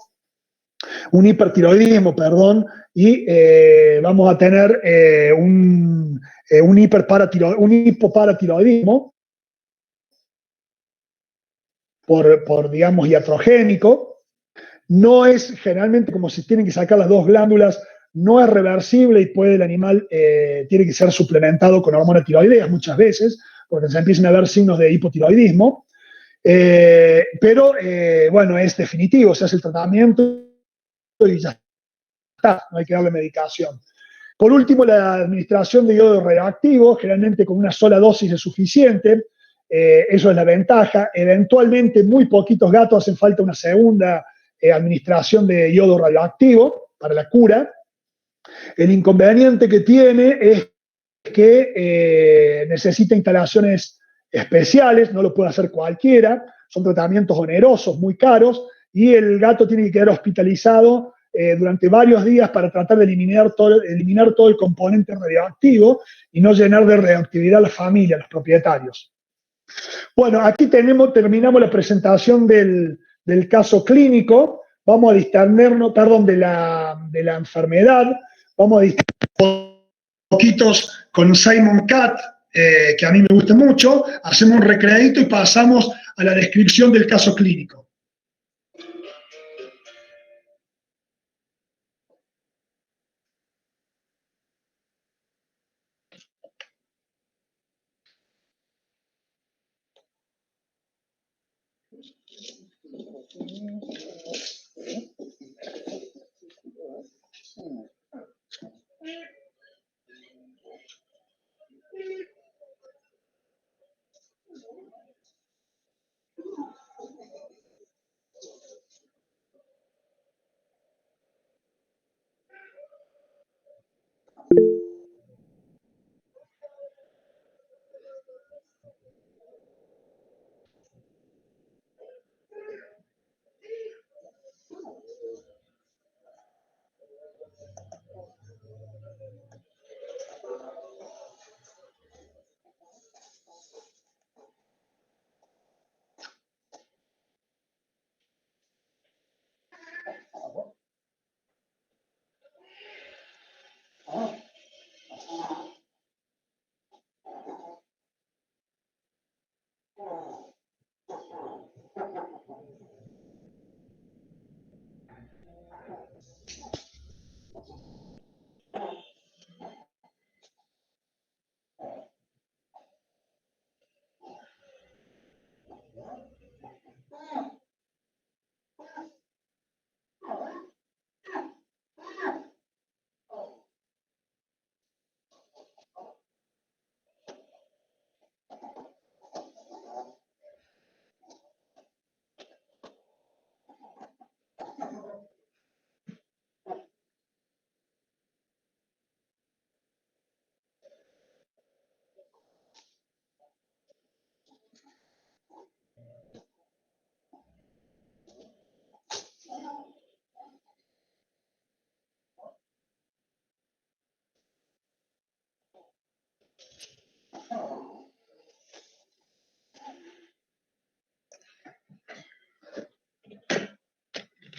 un hipertiroidismo, perdón, y vamos a tener un hipoparatiroidismo por, digamos, iatrogénico. No es generalmente como se tienen que sacar las dos glándulas, no es reversible y puede el animal, tiene que ser suplementado con hormona tiroidea muchas veces, porque se empiezan a ver signos de hipotiroidismo. Pero bueno, es definitivo, se hace el tratamiento y ya está, no hay que darle medicación. Por último, la administración de iodo radioactivo, generalmente con una sola dosis es suficiente, eso es la ventaja. Eventualmente, muy poquitos gatos hacen falta una segunda administración de iodo radioactivo para la cura. El inconveniente que tiene es que necesita instalaciones especiales, no lo puede hacer cualquiera, son tratamientos onerosos, muy caros, y el gato tiene que quedar hospitalizado durante varios días para tratar de eliminar todo el componente radioactivo y no llenar de radioactividad a la familia, a los propietarios. Bueno, aquí terminamos la presentación del caso clínico. Vamos a distendernos, perdón, de la enfermedad. Vamos a distendernos poquitos con Simon Catt, que a mí me gusta mucho. Hacemos un recreadito y pasamos a la descripción del caso clínico.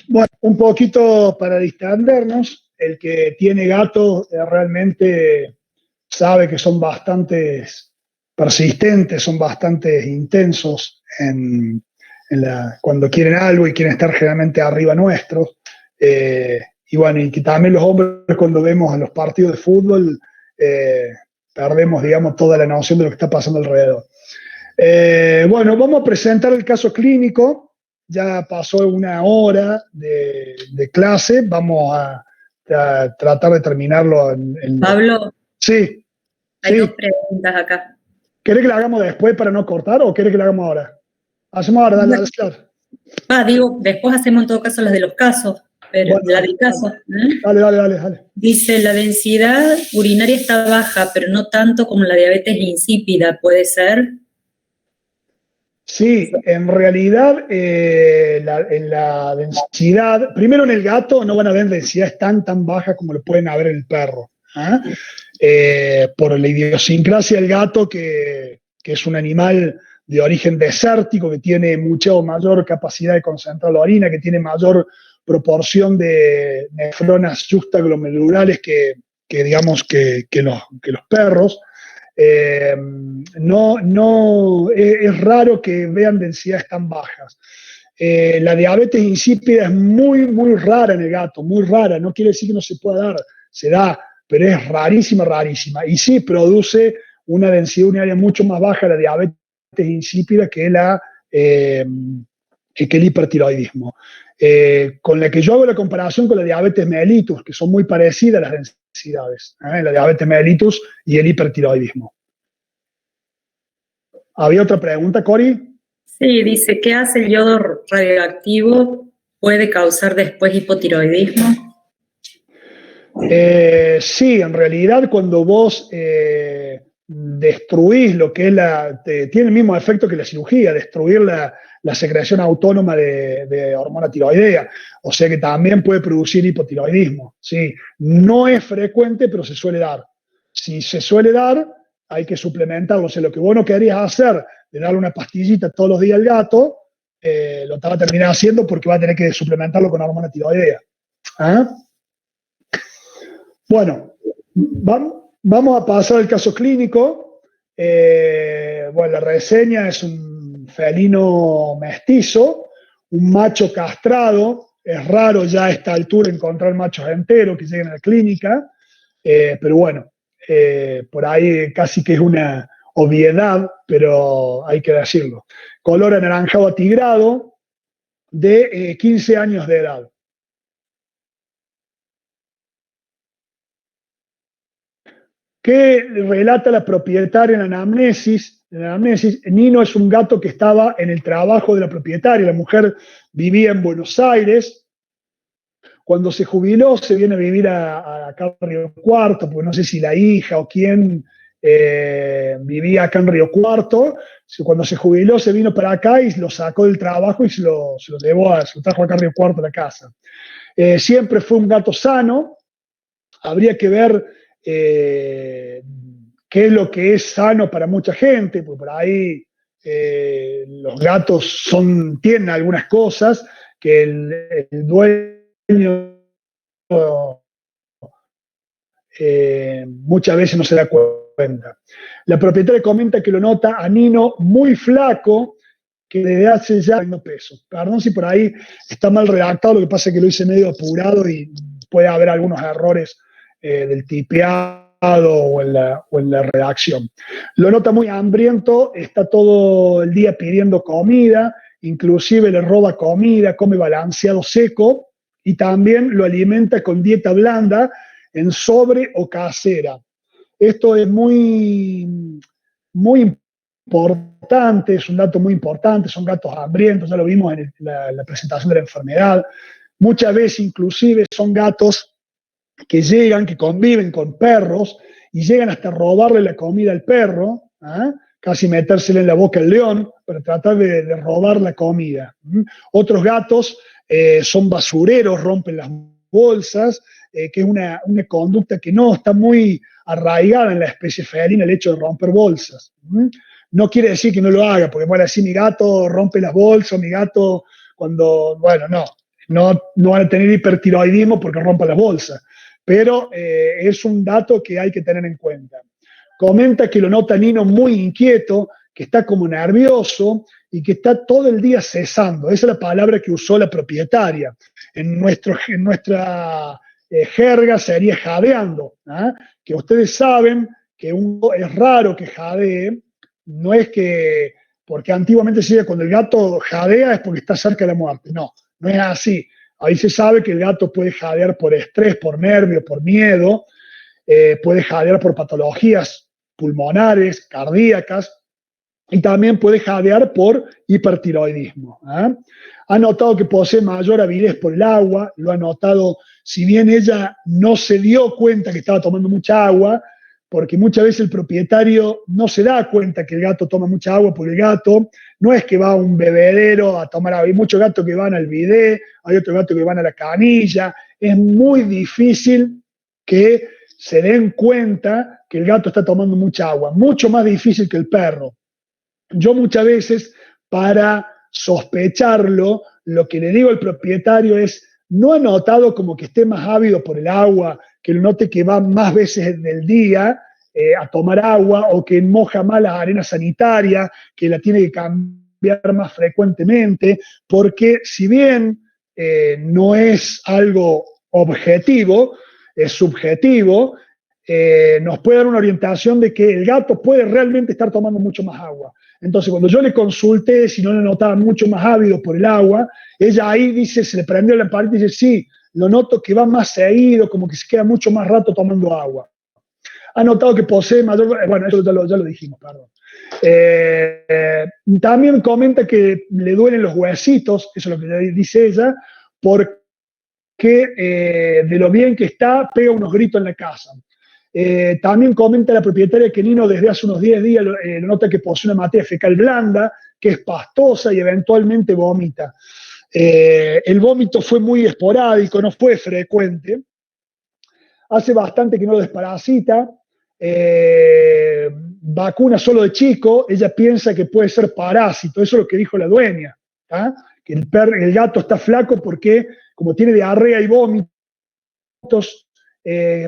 Bueno, un poquito para distendernos, el que tiene gatos realmente sabe que son bastante persistentes, son bastante intensos cuando quieren algo y quieren estar generalmente arriba nuestro. Y bueno, y que también los hombres cuando vemos a los partidos de fútbol perdemos, digamos, toda la noción de lo que está pasando alrededor. Bueno, vamos a presentar el caso clínico. Ya pasó una hora de clase, vamos a tratar de terminarlo Pablo, Sí, hay sí. dos preguntas acá. ¿Querés que la hagamos después para no cortar o querés que la hagamos ahora? Hacemos ahora, dale, claro. Digo, después hacemos en todo caso las de los casos, pero Bueno, la del caso. dale. Dice, la densidad urinaria está baja, pero no tanto como la diabetes insípida, ¿puede ser? Sí, en realidad en la densidad, primero en el gato no van a haber densidades tan bajas como lo pueden haber en el perro. Por la idiosincrasia del gato, que es un animal de origen desértico, que tiene mucha mayor capacidad de concentrar la orina, que tiene mayor proporción de nefronas juxtaglomerulares digamos que los perros. Es raro que vean densidades tan bajas. La diabetes insípida es muy, muy rara en el gato, muy rara. No quiere decir que no se pueda dar, se da, pero es rarísima, rarísima. Y sí produce una densidad unitaria mucho más baja la diabetes insípida que el hipertiroidismo. Con la que yo hago la comparación con la diabetes mellitus, que son muy parecidas las densidades, la diabetes mellitus y el hipertiroidismo. ¿Había otra pregunta, Cori? Sí, dice, ¿qué hace el yodo radioactivo? ¿Puede causar después hipotiroidismo? Sí, en realidad cuando vos destruís lo que es tiene el mismo efecto que la cirugía, destruir la secreción autónoma de hormona tiroidea, o sea que también puede producir hipotiroidismo. Sí, no es frecuente, pero se suele dar. Si se suele dar, hay que suplementarlo. O sea, lo que vos no querías hacer de darle una pastillita todos los días al gato, lo va a terminar haciendo porque va a tener que suplementarlo con hormona tiroidea. ¿Ah? Bueno, vamos a pasar al caso clínico. Bueno, la reseña es un felino mestizo, un macho castrado. Es raro ya a esta altura encontrar machos enteros que lleguen a la clínica, pero bueno, por ahí casi que es una obviedad, pero hay que decirlo. Color anaranjado atigrado, de 15 años de edad. ¿Qué relata la propietaria en la anamnesis? Nino es un gato que estaba en el trabajo de la propietaria. La mujer vivía en Buenos Aires. Cuando se jubiló, se viene a vivir acá en Río Cuarto, porque no sé si la hija o quién vivía acá en Río Cuarto. Cuando se jubiló, se vino para acá y lo sacó del trabajo y se lo llevó, se lo trajo acá a Río Cuarto a la casa. Siempre fue un gato sano. Habría que ver qué es lo que es sano para mucha gente, porque por ahí los gatos tienen algunas cosas que el dueño muchas veces no se da cuenta. La propietaria comenta que lo nota a Nino muy flaco, que desde hace ya no peso. Perdón si por ahí está mal redactado, lo que pasa es que lo hice medio apurado y puede haber algunos errores del tipeado o en la redacción. Lo nota muy hambriento, está todo el día pidiendo comida, inclusive le roba comida, come balanceado seco y también lo alimenta con dieta blanda en sobre o casera. Esto es muy, muy importante, es un dato muy importante, son gatos hambrientos, ya lo vimos en la presentación de la enfermedad. Muchas veces inclusive son gatos que llegan, que conviven con perros y llegan hasta robarle la comida al perro, ¿eh? Casi metérsela en la boca al león para tratar de robar la comida. Otros gatos son basureros, rompen las bolsas, que es una conducta que no está muy arraigada en la especie felina, el hecho de romper bolsas. No quiere decir que no lo haga, porque bueno, así mi gato rompe las bolsas, mi gato bueno, no van a tener hipertiroidismo porque rompa las bolsas, pero es un dato que hay que tener en cuenta. Comenta que lo nota Nino muy inquieto, que está como nervioso y que está todo el día cesando. Esa es la palabra que usó la propietaria. En nuestra jerga sería jadeando, ¿eh? Que ustedes saben que es raro que jadee, no es que, porque antiguamente se decía cuando el gato jadea es porque está cerca de la muerte. No, no es así. Ahí se sabe que el gato puede jadear por estrés, por nervios, por miedo, puede jadear por patologías pulmonares, cardíacas, y también puede jadear por hipertiroidismo. Ha notado que posee mayor avidez por el agua, lo ha notado, si bien ella no se dio cuenta que estaba tomando mucha agua, porque muchas veces el propietario no se da cuenta que el gato toma mucha agua, porque el gato no es que va a un bebedero a tomar agua. Hay muchos gatos que van al bidet, hay otros gatos que van a la canilla. Es muy difícil que se den cuenta que el gato está tomando mucha agua, mucho más difícil que el perro. Yo muchas veces, para sospecharlo, lo que le digo al propietario es no ha notado como que esté más ávido por el agua, que lo note que va más veces del día a tomar agua o que moja más la arena sanitaria, que la tiene que cambiar más frecuentemente, porque si bien no es algo objetivo, es subjetivo, nos puede dar una orientación de que el gato puede realmente estar tomando mucho más agua. Entonces, cuando yo le consulté si no le notaba mucho más ávido por el agua, ella ahí dice, se le prendió la lamparita y dice, sí, lo noto que va más seguido, como que se queda mucho más rato tomando agua. Ha notado que posee mayor, bueno, eso ya lo dijimos, perdón. También comenta que le duelen los huesitos, eso es lo que dice ella, porque de lo bien que está, pega unos gritos en la casa. También comenta la propietaria que Nino desde hace unos 10 días nota que posee una materia fecal blanda, que es pastosa y eventualmente vomita. El vómito fue muy esporádico, no fue frecuente. Hace bastante que no lo desparasita. Vacuna solo de chico, ella piensa que puede ser parásito, eso es lo que dijo la dueña, ¿tá? Que el gato está flaco porque como tiene diarrea y vómitos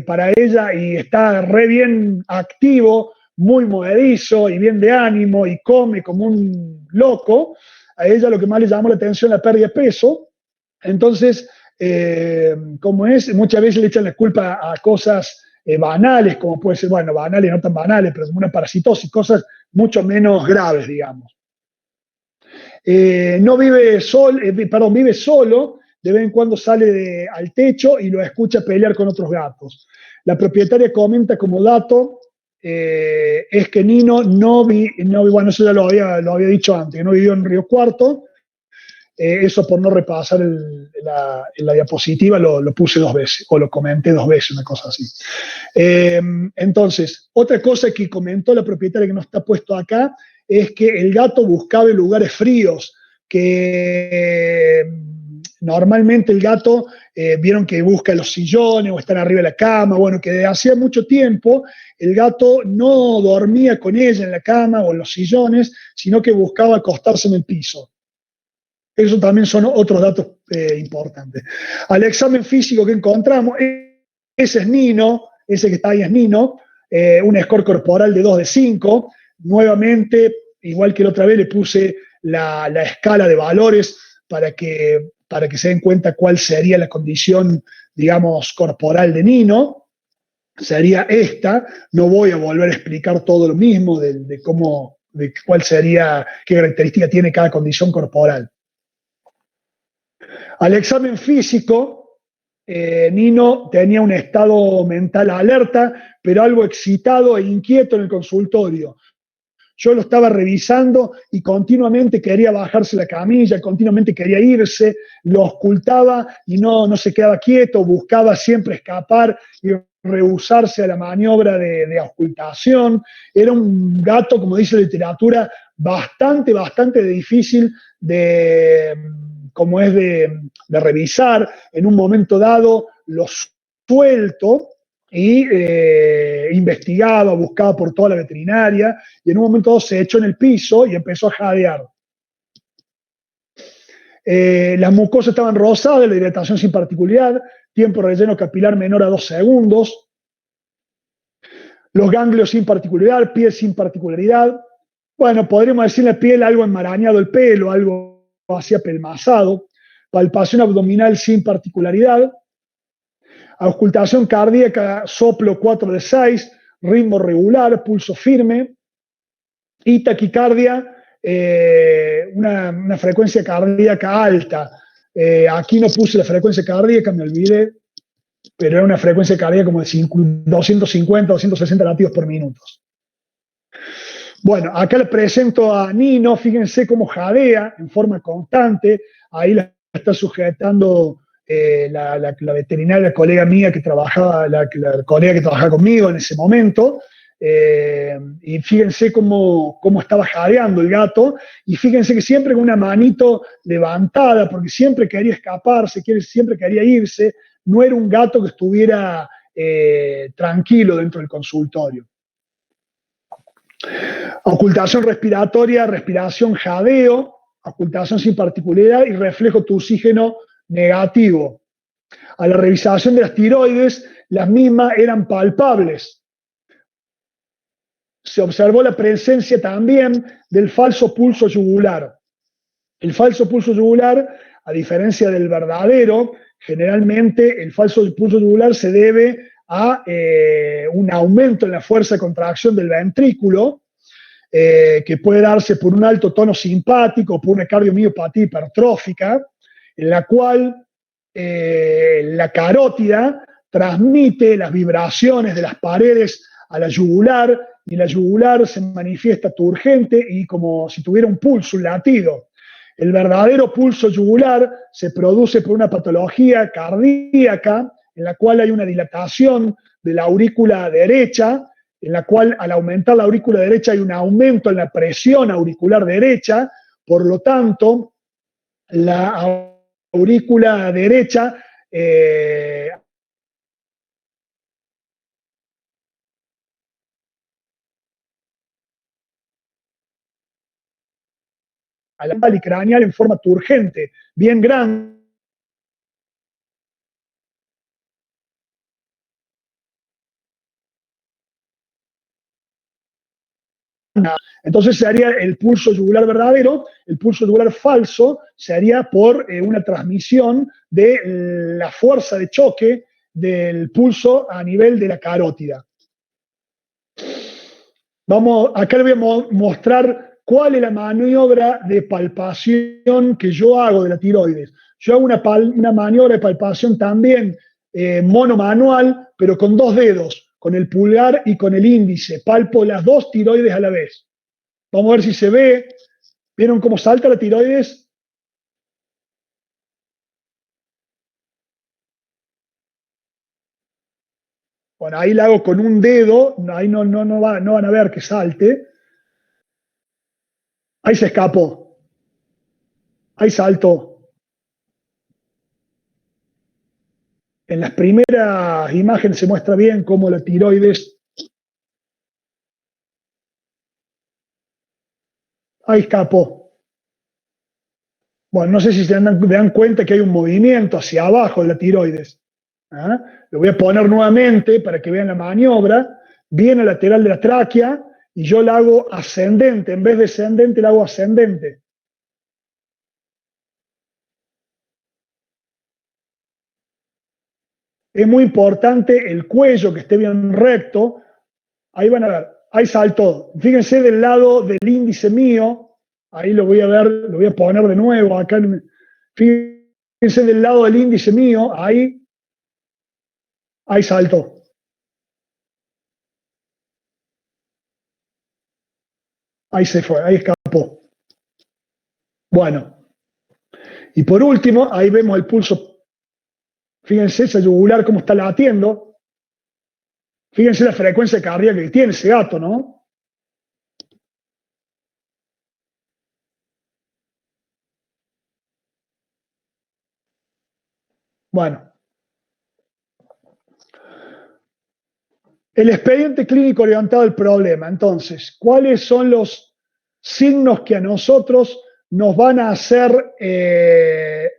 para ella y está re bien activo, muy movedizo y bien de ánimo y come como un loco, a ella lo que más le llamó la atención es la pérdida de peso. Entonces, como es, muchas veces le echan la culpa a cosas banales, como puede ser, bueno, banales, no tan banales, pero como una parasitosis, cosas mucho menos graves, digamos. No vive vive solo, de vez en cuando sale al techo y lo escucha pelear con otros gatos. La propietaria comenta como dato es que Nino bueno, eso ya lo había dicho antes, que no vivió en Río Cuarto. Eso por no repasar la diapositiva lo puse 2 veces, o lo comenté 2 veces, una cosa así. Entonces, otra cosa que comentó la propietaria que no está puesto acá, es que el gato buscaba lugares fríos, que normalmente el gato, vieron que busca los sillones o están arriba de la cama, bueno, que desde hacía mucho tiempo el gato no dormía con ella en la cama o en los sillones, sino que buscaba acostarse en el piso. Eso también son otros datos importantes. Al examen físico que encontramos, ese es Nino, ese que está ahí es Nino, un score corporal de 2 de 5. Nuevamente, igual que la otra vez, le puse la escala de valores para que se den cuenta cuál sería la condición, digamos, corporal de Nino. Sería esta. No voy a volver a explicar todo lo mismo de cuál sería, qué característica tiene cada condición corporal. Al examen físico, Nino tenía un estado mental alerta, pero algo excitado e inquieto en el consultorio. Yo lo estaba revisando y continuamente quería bajarse la camilla, continuamente quería irse, lo ocultaba y no se quedaba quieto, buscaba siempre escapar y rehusarse a la maniobra de ocultación. Era un gato, como dice la literatura, bastante difícil como es de revisar. En un momento dado lo suelto y investigaba, buscaba por toda la veterinaria y en un momento dado se echó en el piso y empezó a jadear. Las mucosas estaban rosadas, la hidratación sin particularidad, tiempo de relleno capilar menor a 2 segundos, los ganglios sin particularidad, piel sin particularidad. Bueno, podríamos decir la piel algo enmarañado el pelo, algo así apelmazado, palpación abdominal sin particularidad, auscultación cardíaca, soplo 4 de 6, ritmo regular, pulso firme y taquicardia, una frecuencia cardíaca alta. Aquí no puse la frecuencia cardíaca, me olvidé, pero era una frecuencia cardíaca como de 250, 260 latidos por minuto. Bueno, acá les presento a Nino, fíjense cómo jadea en forma constante, ahí la está sujetando la veterinaria, la colega mía que trabajaba, la colega que trabajaba conmigo en ese momento, y fíjense cómo estaba jadeando el gato, y fíjense que siempre con una manito levantada, porque siempre quería escaparse, siempre quería irse, no era un gato que estuviera tranquilo dentro del consultorio. Ocultación respiratoria, respiración, jadeo, ocultación sin particularidad y reflejo tuxígeno negativo. A la revisación de las tiroides, las mismas eran palpables. Se observó la presencia también del falso pulso yugular. El falso pulso yugular, a diferencia del verdadero, generalmente el falso pulso yugular se debe a un aumento en la fuerza de contracción del ventrículo, que puede darse por un alto tono simpático o por una cardiomiopatía hipertrófica, en la cual la carótida transmite las vibraciones de las paredes a la yugular, y la yugular se manifiesta turgente y como si tuviera un pulso, un latido. El verdadero pulso yugular se produce por una patología cardíaca en la cual hay una dilatación de la aurícula derecha, en la cual al aumentar la aurícula derecha hay un aumento en la presión auricular derecha, por lo tanto, la aurícula derecha a la y craneal en forma turgente, bien grande. Entonces se haría el pulso yugular verdadero. El pulso yugular falso se haría por una transmisión de la fuerza de choque del pulso a nivel de la carótida. Acá le voy a mostrar cuál es la maniobra de palpación que yo hago de la tiroides. Yo hago una maniobra de palpación también monomanual, pero con 2 dedos, con el pulgar y con el índice. Palpo las 2 tiroides a la vez. Vamos a ver si se ve. ¿Vieron cómo salta la tiroides? Bueno, ahí la hago con un dedo, ahí no van a ver que salte. Ahí se escapó. Ahí saltó. En las primeras imágenes se muestra bien cómo la tiroides. Ahí escapó. Bueno, no sé si se dan cuenta que hay un movimiento hacia abajo de la tiroides. ¿Ah? Lo voy a poner nuevamente para que vean la maniobra. Viene lateral de la tráquea y yo la hago ascendente. En vez de descendente, la hago ascendente. Es muy importante el cuello que esté bien recto. Ahí van a ver, ahí saltó. Fíjense del lado del índice mío, ahí lo voy a ver, lo voy a poner de nuevo acá. Fíjense del lado del índice mío, ahí saltó. Ahí se fue, ahí escapó. Bueno, y por último, ahí vemos el pulso. Fíjense esa yugular cómo está latiendo. Fíjense la frecuencia cardíaca que tiene ese gato, ¿no? Bueno. El expediente clínico orientado al problema. Entonces, ¿cuáles son los signos que a nosotros nos van a hacer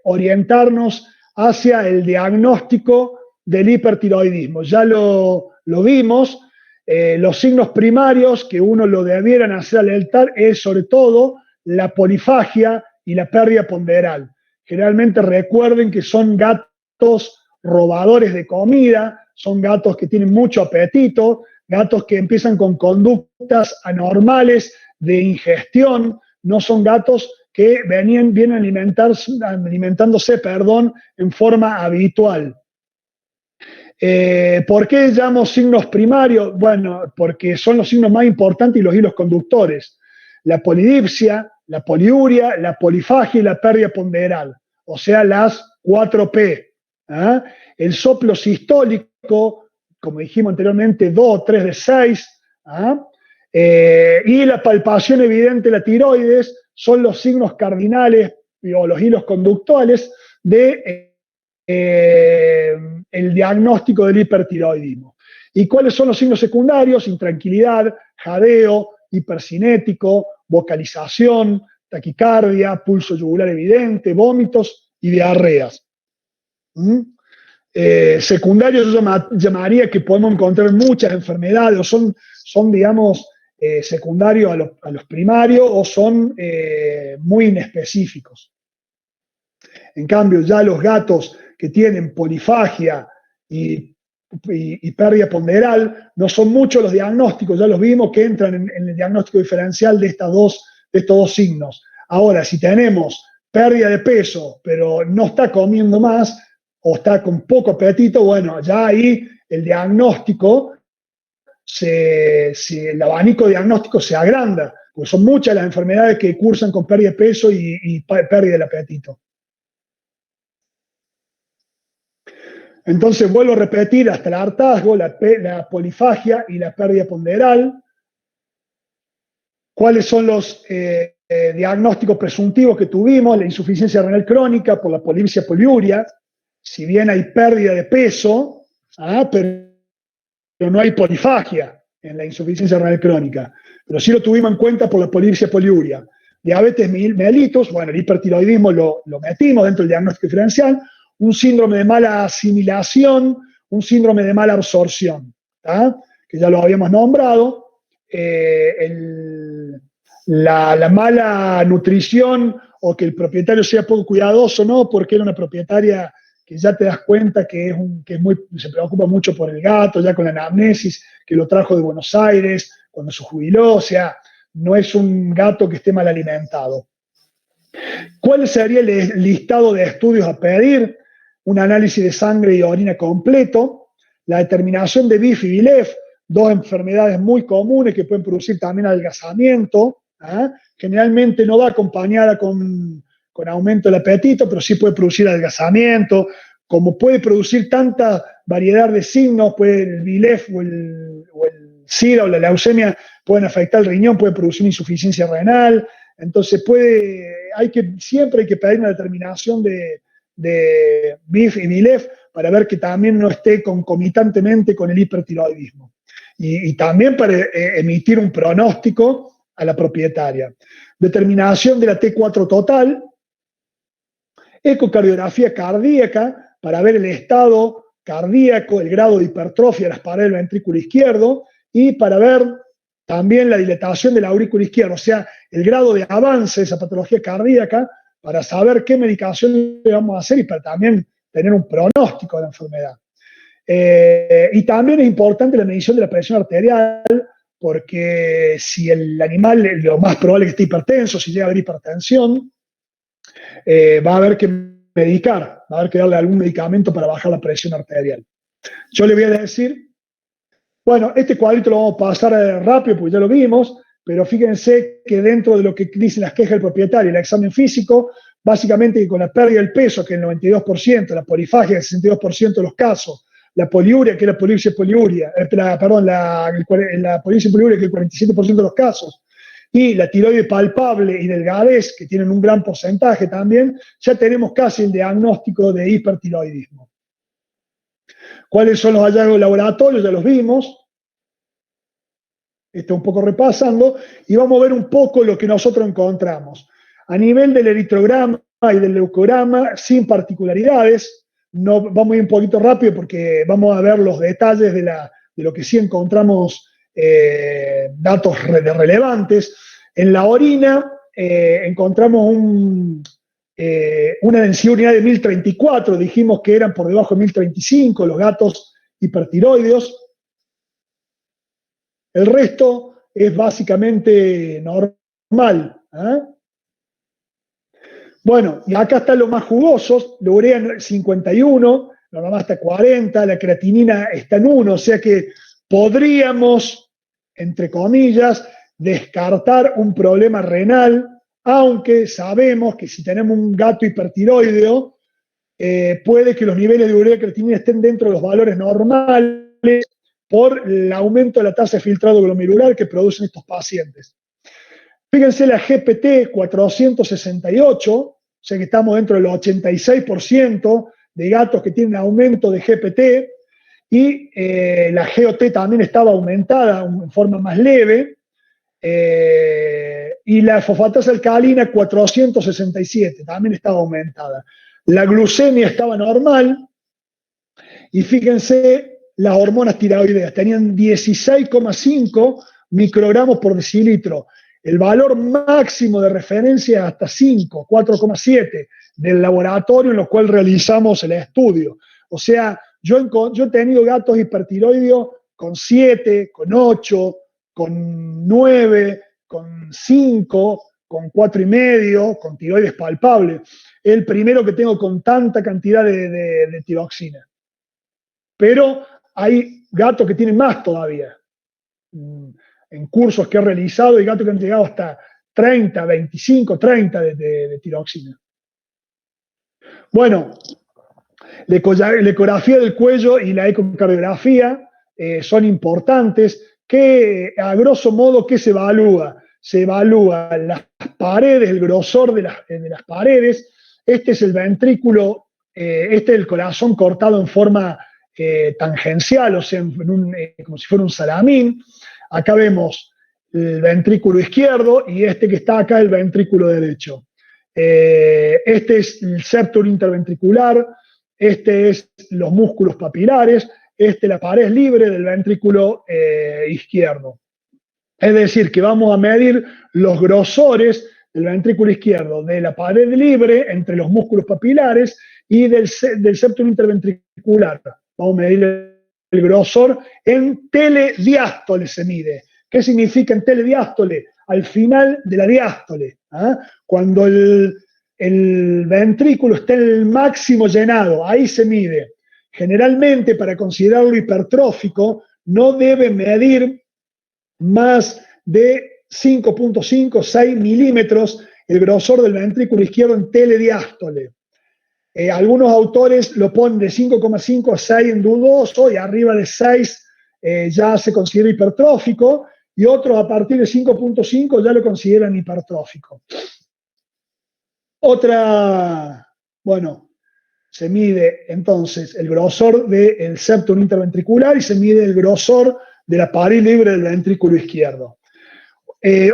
orientarnos hacia el diagnóstico del hipertiroidismo? Ya lo vimos. Los signos primarios que uno lo debieran hacer alertar es sobre todo la polifagia y la pérdida ponderal. Generalmente recuerden que son gatos robadores de comida, son gatos que tienen mucho apetito, gatos que empiezan con conductas anormales de ingestión, no son gatos que vienen alimentándose en forma habitual. ¿Por qué llamo signos primarios? Bueno, porque son los signos más importantes y los hilos conductores. La polidipsia, la poliuria, la polifagia y la pérdida ponderal, o sea, las 4P. ¿Ah? El soplo sistólico, como dijimos anteriormente, 2 o 3 de 6. ¿Ah? Y la palpación evidente de la tiroides son los signos cardinales o los hilos conductuales de el diagnóstico del hipertiroidismo. ¿Y cuáles son los signos secundarios? Intranquilidad, jadeo, hipercinético, vocalización, taquicardia, pulso yugular evidente, vómitos y diarreas. Secundarios yo llamaría que podemos encontrar muchas enfermedades, o son digamos, secundarios a los primarios, o son muy inespecíficos. En cambio, ya los gatos que tienen polifagia y pérdida ponderal, no son muchos los diagnósticos, ya los vimos que entran en el diagnóstico diferencial de estos dos signos. Ahora, si tenemos pérdida de peso, pero no está comiendo más, o está con poco apetito, bueno, ya ahí el diagnóstico, el abanico diagnóstico se agranda, porque son muchas las enfermedades que cursan con pérdida de peso y pérdida del apetito. Entonces vuelvo a repetir hasta el hartazgo, la polifagia y la pérdida ponderal. ¿Cuáles son los diagnósticos presuntivos que tuvimos? La insuficiencia renal crónica por la polipsia poliuria. Si bien hay pérdida de peso, pero no hay polifagia en la insuficiencia renal crónica. Pero sí lo tuvimos en cuenta por la polipsia poliuria. Diabetes mellitus, bueno, el hipertiroidismo lo metimos dentro del diagnóstico diferencial. Un síndrome de mala asimilación, un síndrome de mala absorción, que ya lo habíamos nombrado. La mala nutrición, o que el propietario sea poco cuidadoso, no, porque era una propietaria que ya te das cuenta que se preocupa mucho por el gato, ya con la anamnesis, que lo trajo de Buenos Aires cuando se jubiló, o sea, no es un gato que esté mal alimentado. ¿Cuál sería el listado de estudios a pedir? Un análisis de sangre y orina completo, la determinación de BIF y BILEF, dos enfermedades muy comunes que pueden producir también adelgazamiento. Generalmente no va acompañada con aumento del apetito, pero sí puede producir adelgazamiento. Como puede producir tanta variedad de signos, puede el BILEF o el SIDA o la leucemia pueden afectar el riñón, puede producir insuficiencia renal. Entonces siempre hay que pedir una determinación de BIF y BILEF para ver que también no esté concomitantemente con el hipertiroidismo. Y también para emitir un pronóstico a la propietaria. Determinación de la T4 total, ecocardiografía cardíaca para ver el estado cardíaco, el grado de hipertrofia de las paredes del ventrículo izquierdo, y para ver también la dilatación de la aurícula izquierda, o sea, el grado de avance de esa patología cardíaca, para saber qué medicación le vamos a hacer y para también tener un pronóstico de la enfermedad. Y también es importante la medición de la presión arterial, porque si el animal, lo más probable es que esté hipertenso, si llega a haber hipertensión, va a haber que medicar, va a haber que darle algún medicamento para bajar la presión arterial. Yo le voy a decir, bueno, este cuadrito lo vamos a pasar rápido porque ya lo vimos, pero fíjense que dentro de lo que dicen las quejas del propietario y el examen físico, básicamente que con la pérdida del peso, que es el 92%, la polifagia, el 62% de los casos, la poliuria, que es la polipsia poliuria, la polipsia poliuria, que es el 47% de los casos, y la tiroides palpable y delgadez, que tienen un gran porcentaje también, ya tenemos casi el diagnóstico de hipertiroidismo. ¿Cuáles son los hallazgos laboratorios? Ya los vimos. Estoy un poco repasando, y vamos a ver un poco lo que nosotros encontramos. A nivel del eritrograma y del leucograma, sin particularidades, no, vamos a ir un poquito rápido porque vamos a ver los detalles de lo que sí encontramos, datos relevantes. En la orina encontramos una densidad urinaria de 1034, dijimos que eran por debajo de 1035 los gatos hipertiroideos. El resto es básicamente normal. Bueno, y acá están los más jugosos, la urea en 51, la normal está 40, la creatinina está en 1, o sea que podríamos, entre comillas, descartar un problema renal, aunque sabemos que si tenemos un gato hipertiroideo, puede que los niveles de urea y creatinina estén dentro de los valores normales por el aumento de la tasa de filtrado glomerular que producen estos pacientes. Fíjense la GPT 468, o sea que estamos dentro del 86% de gatos que tienen aumento de GPT, y la GOT también estaba aumentada en forma más leve, y la fosfatasa alcalina 467 también estaba aumentada. La glucemia estaba normal, Y fíjense, las hormonas tiroideas tenían 16,5 microgramos por decilitro. El valor máximo de referencia hasta 5, 4,7 del laboratorio en lo cual realizamos el estudio. O sea, yo he tenido gatos hipertiroideos con 7, con 8, con 9, con 5, con 4,5, con tiroides palpable. Es el primero que tengo con tanta cantidad de tiroxina. Pero hay gatos que tienen más todavía. En cursos que he realizado, hay gatos que han llegado hasta 30, 25, 30 de tiroxina. Bueno, la ecografía del cuello y la ecocardiografía son importantes. Que a grosso modo, ¿qué se evalúa? Se evalúan las paredes, el grosor de las paredes. Este es el ventrículo, este es el corazón cortado en forma tangencial, o sea, como si fuera un salamín. Acá vemos el ventrículo izquierdo y este que está acá, el ventrículo derecho. Este es el septum interventricular, este es los músculos papilares, la pared libre del ventrículo izquierdo. Es decir, que vamos a medir los grosores del ventrículo izquierdo, de la pared libre entre los músculos papilares y del septum interventricular. Vamos a medir el grosor en telediástole se mide. ¿Qué significa en telediástole? Al final de la diástole. Cuando el ventrículo está en el máximo llenado, ahí se mide. Generalmente, para considerarlo hipertrófico, no debe medir más de 5,5, 6 milímetros el grosor del ventrículo izquierdo en telediástole. Algunos autores lo ponen de 5,5 a 6 en dudoso y arriba de 6 ya se considera hipertrófico y otros a partir de 5,5 ya lo consideran hipertrófico. Bueno, se mide entonces el grosor del septum interventricular y se mide el grosor de la pared libre del ventrículo izquierdo.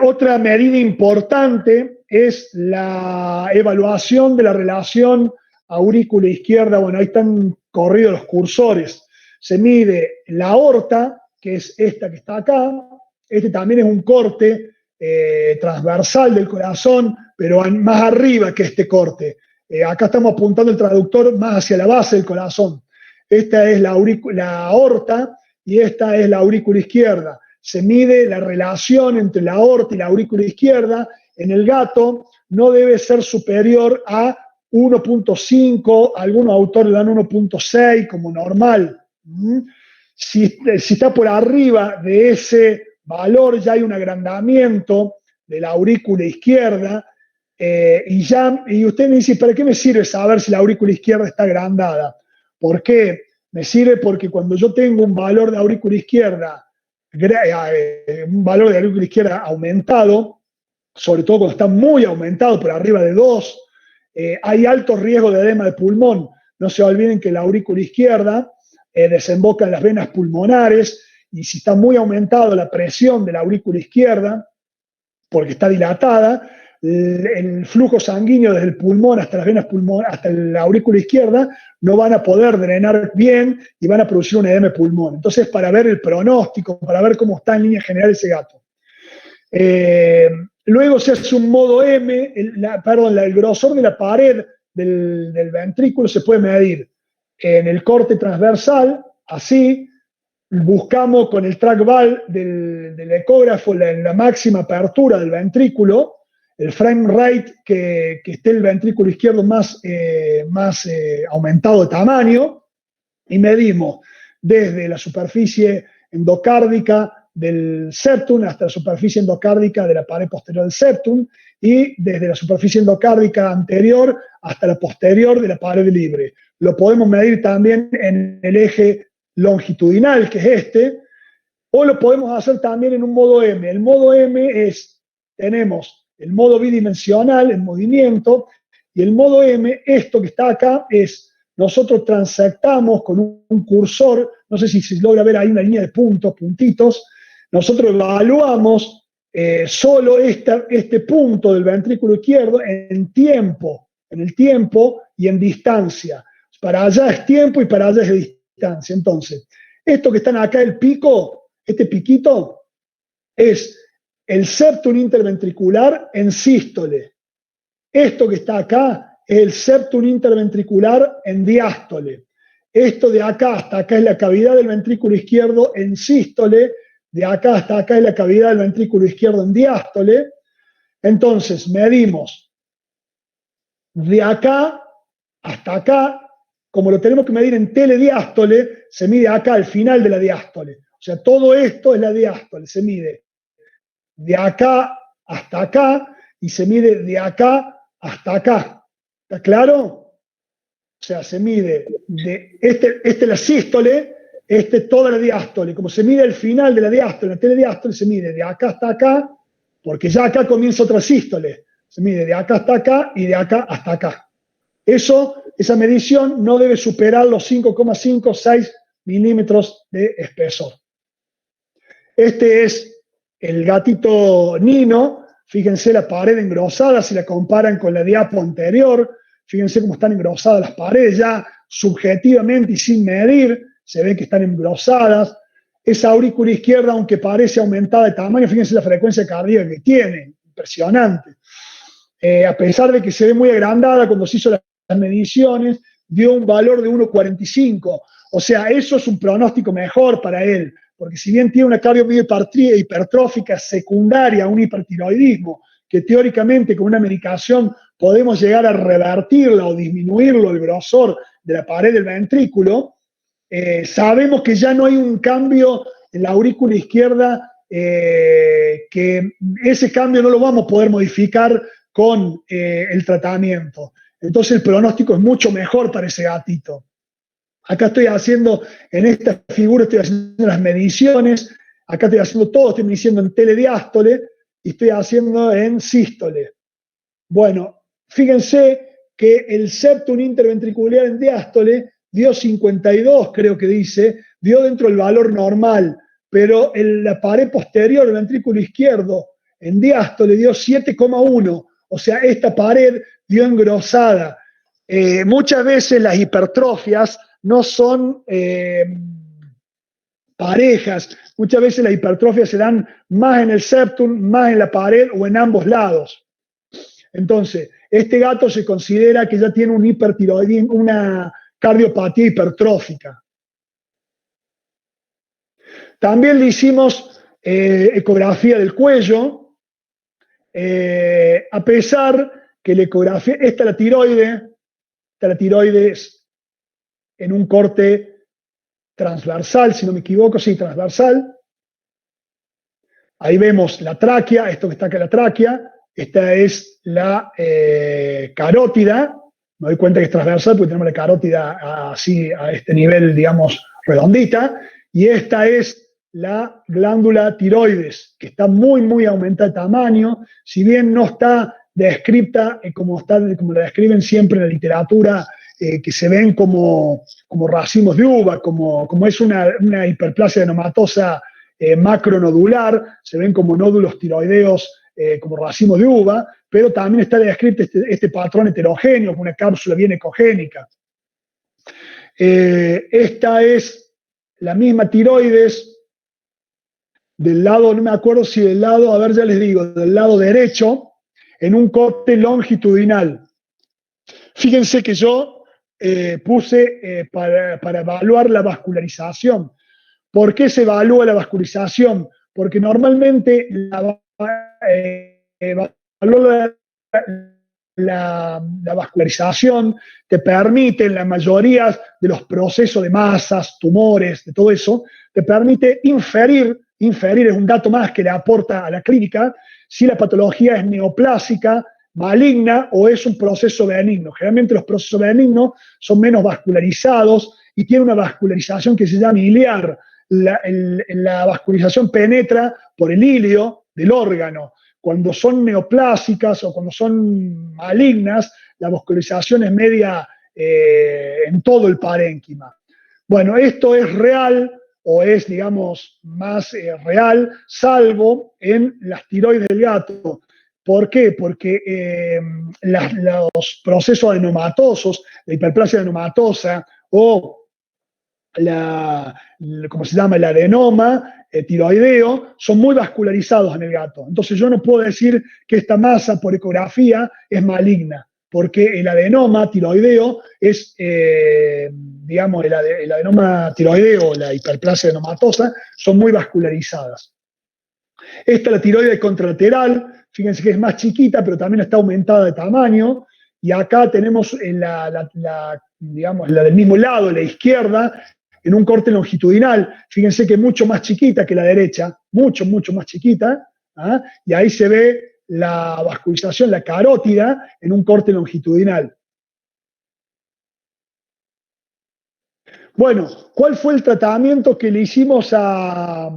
Otra medida importante es la evaluación de la relación aurícula izquierda. Bueno, ahí están corridos los cursores. Se mide la aorta, que es esta que está acá. Este también es un corte transversal del corazón, pero más arriba que este corte. Acá estamos apuntando el traductor más hacia la base del corazón. Esta es la aorta y esta es la aurícula izquierda. Se mide la relación entre la aorta y la aurícula izquierda. En el gato no debe ser superior a 1,5, algunos autores dan 1,6 como normal. Si está por arriba de ese valor, ya hay un agrandamiento de la aurícula izquierda. Y usted me dice, ¿para qué me sirve saber si la aurícula izquierda está agrandada? ¿Por qué? Me sirve porque cuando yo tengo un valor de aurícula izquierda, aumentado, sobre todo cuando está muy aumentado, por arriba de 2, hay alto riesgo de edema de pulmón. No se olviden que la aurícula izquierda desemboca en las venas pulmonares y si está muy aumentado la presión de la aurícula izquierda, porque está dilatada, el flujo sanguíneo desde el pulmón hasta las venas pulmonares, hasta la aurícula izquierda, no van a poder drenar bien y van a producir un edema de pulmón. Entonces, para ver el pronóstico, para ver cómo está en línea general ese gato. Luego se hace un modo M, el grosor de la pared del ventrículo se puede medir en el corte transversal, así. Buscamos con el trackball del ecógrafo la máxima apertura del ventrículo, el frame rate que esté el ventrículo izquierdo más aumentado de tamaño, y medimos desde la superficie endocárdica del septum hasta la superficie endocárdica de la pared posterior del septum y desde la superficie endocárdica anterior hasta la posterior de la pared libre. Lo podemos medir también en el eje longitudinal, que es o lo podemos hacer también en un modo M. El modo M tenemos el modo bidimensional, en movimiento, y el modo M, esto que está acá, nosotros transectamos con un cursor, no sé si se logra ver ahí una línea de puntitos, nosotros evaluamos solo este punto del ventrículo izquierdo en el tiempo y en distancia. Para allá es tiempo y para allá es distancia. distancia. Entonces, esto que están acá, el pico, este piquito, es el septum interventricular en sístole. Esto que está acá es el septum interventricular en diástole. Esto de acá hasta acá es la cavidad del ventrículo izquierdo en sístole. De acá hasta acá es la cavidad del ventrículo izquierdo en diástole. Entonces, medimos de acá hasta acá. Como lo tenemos que medir en telediástole, se mide acá al final de la diástole. O sea, todo esto es la diástole. Se mide de acá hasta acá y se mide de acá hasta acá. ¿Está claro? O sea, se mide de este es la sístole, toda la diástole. Como se mide el final de la diástole, la telediástole, se mide de acá hasta acá, porque ya acá comienza otra sístole. Se mide de acá hasta acá y de acá hasta acá. Esa medición no debe superar los 5,56 milímetros de espesor. Este es el gatito Nino. Fíjense la pared engrosada, si la comparan con la diapo anterior. Fíjense cómo están engrosadas las paredes, ya subjetivamente y sin medir, se ve que están engrosadas. Esa aurícula izquierda, aunque parece aumentada de tamaño, fíjense la frecuencia cardíaca que tiene, impresionante. A pesar de que se ve muy agrandada, cuando se hizo las mediciones, dio un valor de 1,45. O sea, eso es un pronóstico mejor para él, porque si bien tiene una cardiomiopatia hipertrófica secundaria a un hipertiroidismo, que teóricamente con una medicación podemos llegar a revertirla o disminuirlo el grosor de la pared del ventrículo, sabemos que ya no hay un cambio en la aurícula izquierda, que ese cambio no lo vamos a poder modificar con el tratamiento. Entonces el pronóstico es mucho mejor para ese gatito. Acá estoy haciendo, en esta figura estoy haciendo las mediciones, acá estoy haciendo todo, estoy midiendo en telediástole y estoy haciendo en sístole. Bueno, fíjense que el septum interventricular en diástole dio 52, creo que dice, dio dentro del valor normal, pero en la pared posterior, el ventrículo izquierdo, en diástole dio 7,1, o sea, esta pared dio engrosada. Muchas veces las hipertrofias no son parejas, muchas veces las hipertrofias se dan más en el septum, más en la pared o en ambos lados. Entonces, este gato se considera que ya tiene un hipertiroidismo, una cardiopatía hipertrófica. También le hicimos ecografía del cuello, a pesar que la ecografía, esta es la tiroides en un corte transversal, si no me equivoco, sí, transversal. Ahí vemos la tráquea, esto que está acá la tráquea. Esta es la carótida. Me doy cuenta que es transversal porque tenemos la carótida así, a este nivel, digamos, redondita. Y esta es la glándula tiroides, que está muy, muy aumentada de tamaño. Si bien no está descripta como la describen siempre en la literatura, que se ven como racimos de uva, como es una hiperplasia adenomatosa macronodular, se ven como nódulos tiroideos, como racimos de uva, pero también está descrito este patrón heterogéneo, con una cápsula bien ecogénica. Esta es la misma tiroides del lado, no me acuerdo si del lado, a ver, ya les digo, del lado derecho, en un corte longitudinal. Fíjense que yo puse para evaluar la vascularización. ¿Por qué se evalúa la vascularización? Porque normalmente la vascularización te permite, en la mayoría de los procesos de masas, tumores, de todo eso, te permite inferir es un dato más que le aporta a la clínica, si la patología es neoplásica, maligna o es un proceso benigno. Generalmente los procesos benignos son menos vascularizados y tienen una vascularización que se llama iliar. La vascularización penetra por el ilio del órgano. Cuando son neoplásicas o cuando son malignas, la vascularización es media en todo el parénquima. Bueno, esto es real o es, digamos, más real, salvo en las tiroides del gato. ¿Por qué? Porque los procesos adenomatosos, la hiperplasia adenomatosa o ¿cómo se llama? El adenoma tiroideo, son muy vascularizados en el gato. Entonces yo no puedo decir que esta masa por ecografía es maligna, porque el adenoma tiroideo es, digamos, el adenoma tiroideo, la hiperplasia adenomatosa, son muy vascularizadas. Esta, la tiroides contralateral, fíjense que es más chiquita, pero también está aumentada de tamaño. Y acá tenemos digamos, la del mismo lado, la izquierda, en un corte longitudinal. Fíjense que es mucho más chiquita que la derecha, mucho, mucho más chiquita. ¿Ah? Y ahí se ve la vascularización, la carótida, en un corte longitudinal. Bueno, ¿cuál fue el tratamiento que le hicimos a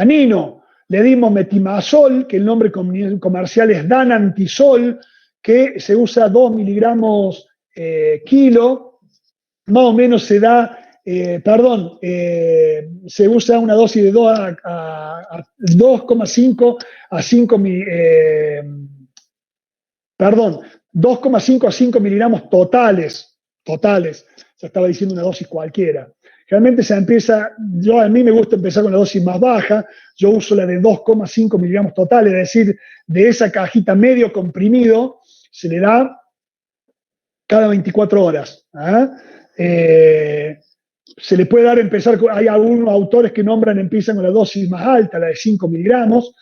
Nino? Le dimos metimazol, que el nombre comercial es Danantisol, que se usa 2 miligramos kilo, más o menos se da, se usa una dosis de 2,5 a 5 2,5 a 5 miligramos totales, ya estaba diciendo una dosis cualquiera. Realmente se empieza, a mí me gusta empezar con la dosis más baja, yo uso la de 2,5 miligramos totales, es decir, de esa cajita medio comprimido se le da cada 24 horas. Se le puede dar, hay algunos autores que empiezan con la dosis más alta, la de 5 miligramos.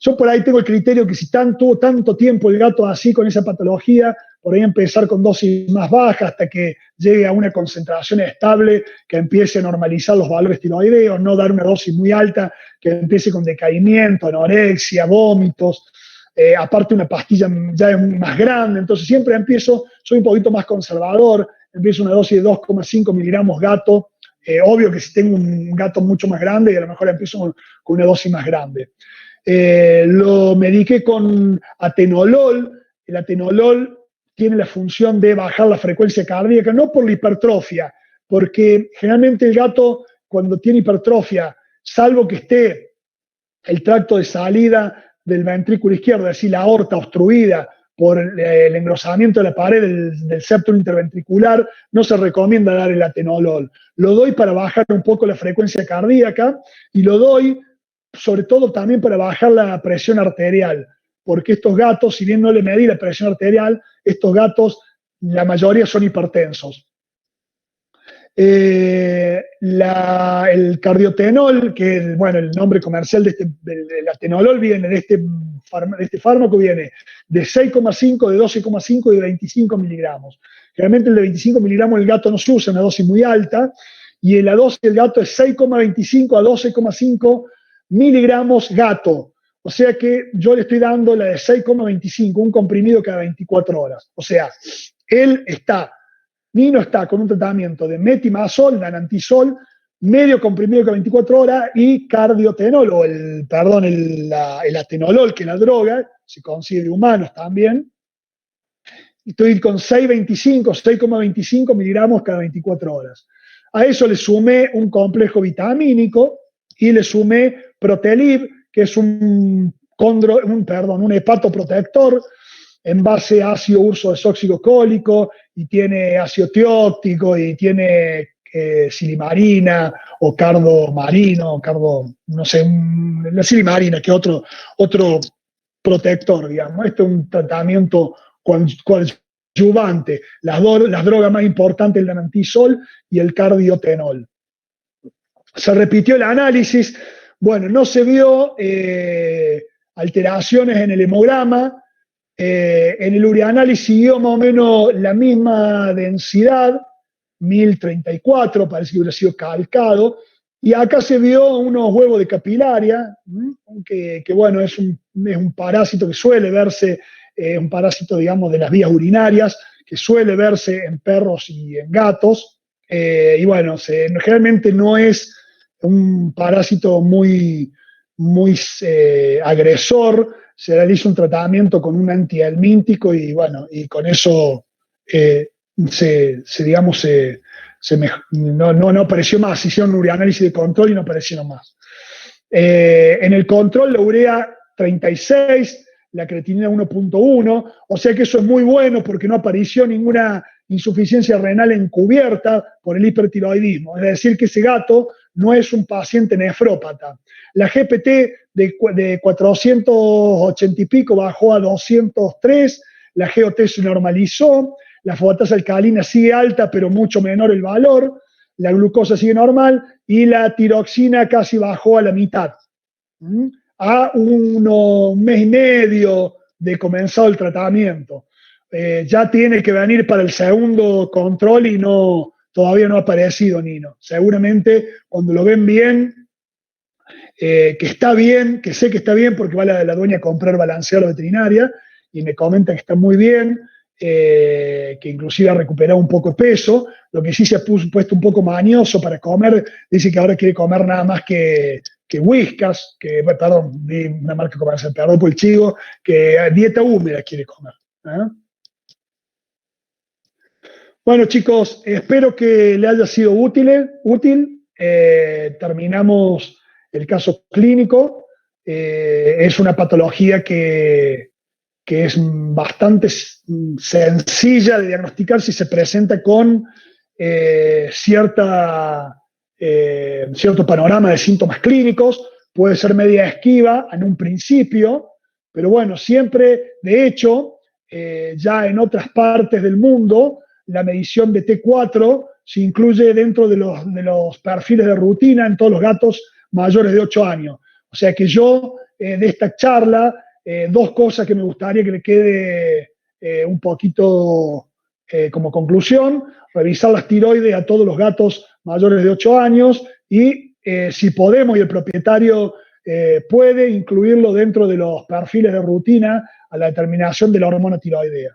Yo por ahí tengo el criterio que si tuvo tanto tiempo el gato así con esa patología, por ahí empezar con dosis más bajas hasta que llegue a una concentración estable que empiece a normalizar los valores tiroideos, no dar una dosis muy alta que empiece con decaimiento, anorexia, vómitos. Aparte una pastilla ya es más grande, entonces siempre soy un poquito más conservador, empiezo una dosis de 2,5 miligramos gato. Obvio que si tengo un gato mucho más grande, y a lo mejor empiezo con una dosis más grande. Lo mediqué con atenolol. El atenolol tiene la función de bajar la frecuencia cardíaca, no por la hipertrofia, porque generalmente el gato cuando tiene hipertrofia, salvo que esté el tracto de salida del ventrículo izquierdo, es decir, la aorta obstruida por el engrosamiento de la pared del septum interventricular, no se recomienda dar el atenolol. Lo doy para bajar un poco la frecuencia cardíaca y lo doy sobre todo también para bajar la presión arterial, porque estos gatos, si bien no le medí la presión arterial, estos gatos, la mayoría son hipertensos. El cardiotenol, que el nombre comercial del atenolol viene de este fármaco, viene de 6,5, de 12,5 y de 25 miligramos. Realmente el de 25 miligramos el gato no se usa, una dosis muy alta, y la dosis del gato es 6,25 a 12,5 miligramos gato. O sea que yo le estoy dando la de 6,25, un comprimido cada 24 horas. O sea, Nino está con un tratamiento de metimazol, danantisol, medio comprimido cada 24 horas y cardiotenol, el atenolol, que es la droga, se consigue de humanos también. Estoy con 6,25 miligramos cada 24 horas. A eso le sumé un complejo vitamínico y le sumé Protelib, que es un hepatoprotector en base a ácido urso desóxigocólico y tiene ácido tióctico y tiene silimarina o cardomarino, la silimarina, que es otro protector, digamos. Este es un tratamiento coadyuvante. Las drogas más importantes, el danantisol y el cardiotenol. Se repitió el análisis. Bueno, no se vio alteraciones en el hemograma. En el ureanálisis siguió más o menos la misma densidad, 1034, parece que hubiera sido calcado. Y acá se vio unos huevos de capilaria, que bueno, es un parásito que suele verse, un parásito, digamos, de las vías urinarias, que suele verse en perros y en gatos. Y bueno, generalmente no es un parásito muy agresor. Se realiza un tratamiento con un antihelmíntico y bueno, y con eso no apareció más. Se hicieron un ureanálisis de control y no aparecieron más. En el control la urea 36, la creatinina 1,1, o sea que eso es muy bueno porque no apareció ninguna insuficiencia renal encubierta por el hipertiroidismo. Es decir, que ese gato no es un paciente nefrópata. La GPT de 480 y pico bajó a 203, la GOT se normalizó, la fosfatasa alcalina sigue alta, pero mucho menor el valor, la glucosa sigue normal y la tiroxina casi bajó a la mitad. A un mes y medio de comenzado el tratamiento. Ya tiene que venir para el segundo control y todavía no ha aparecido Nino. Seguramente cuando lo ven bien, que está bien, que sé que está bien porque va la dueña a comprar balanceado a la veterinaria y me comenta que está muy bien, que inclusive ha recuperado un poco de peso. Lo que sí se ha puesto un poco mañoso para comer, dice que ahora quiere comer nada más que Whiskas, perdón, di una marca comercial, perdón por el chivo, que dieta húmeda quiere comer. Bueno, chicos, espero que le haya sido útil. Terminamos el caso clínico. Es una patología que es bastante sencilla de diagnosticar si se presenta con cierto panorama de síntomas clínicos. Puede ser media esquiva en un principio, pero bueno, siempre, de hecho, ya en otras partes del mundo, la medición de T4 se incluye dentro de los perfiles de rutina en todos los gatos mayores de 8 años. O sea que yo, de esta charla, dos cosas que me gustaría que le quede un poquito como conclusión: revisar las tiroides a todos los gatos mayores de 8 años y si podemos y el propietario puede incluirlo dentro de los perfiles de rutina a la determinación de la hormona tiroidea.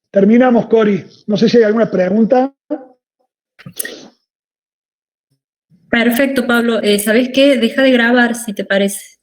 Terminamos, Cori. No sé si hay alguna pregunta. Perfecto, Pablo. ¿Sabés qué? Deja de grabar, si te parece.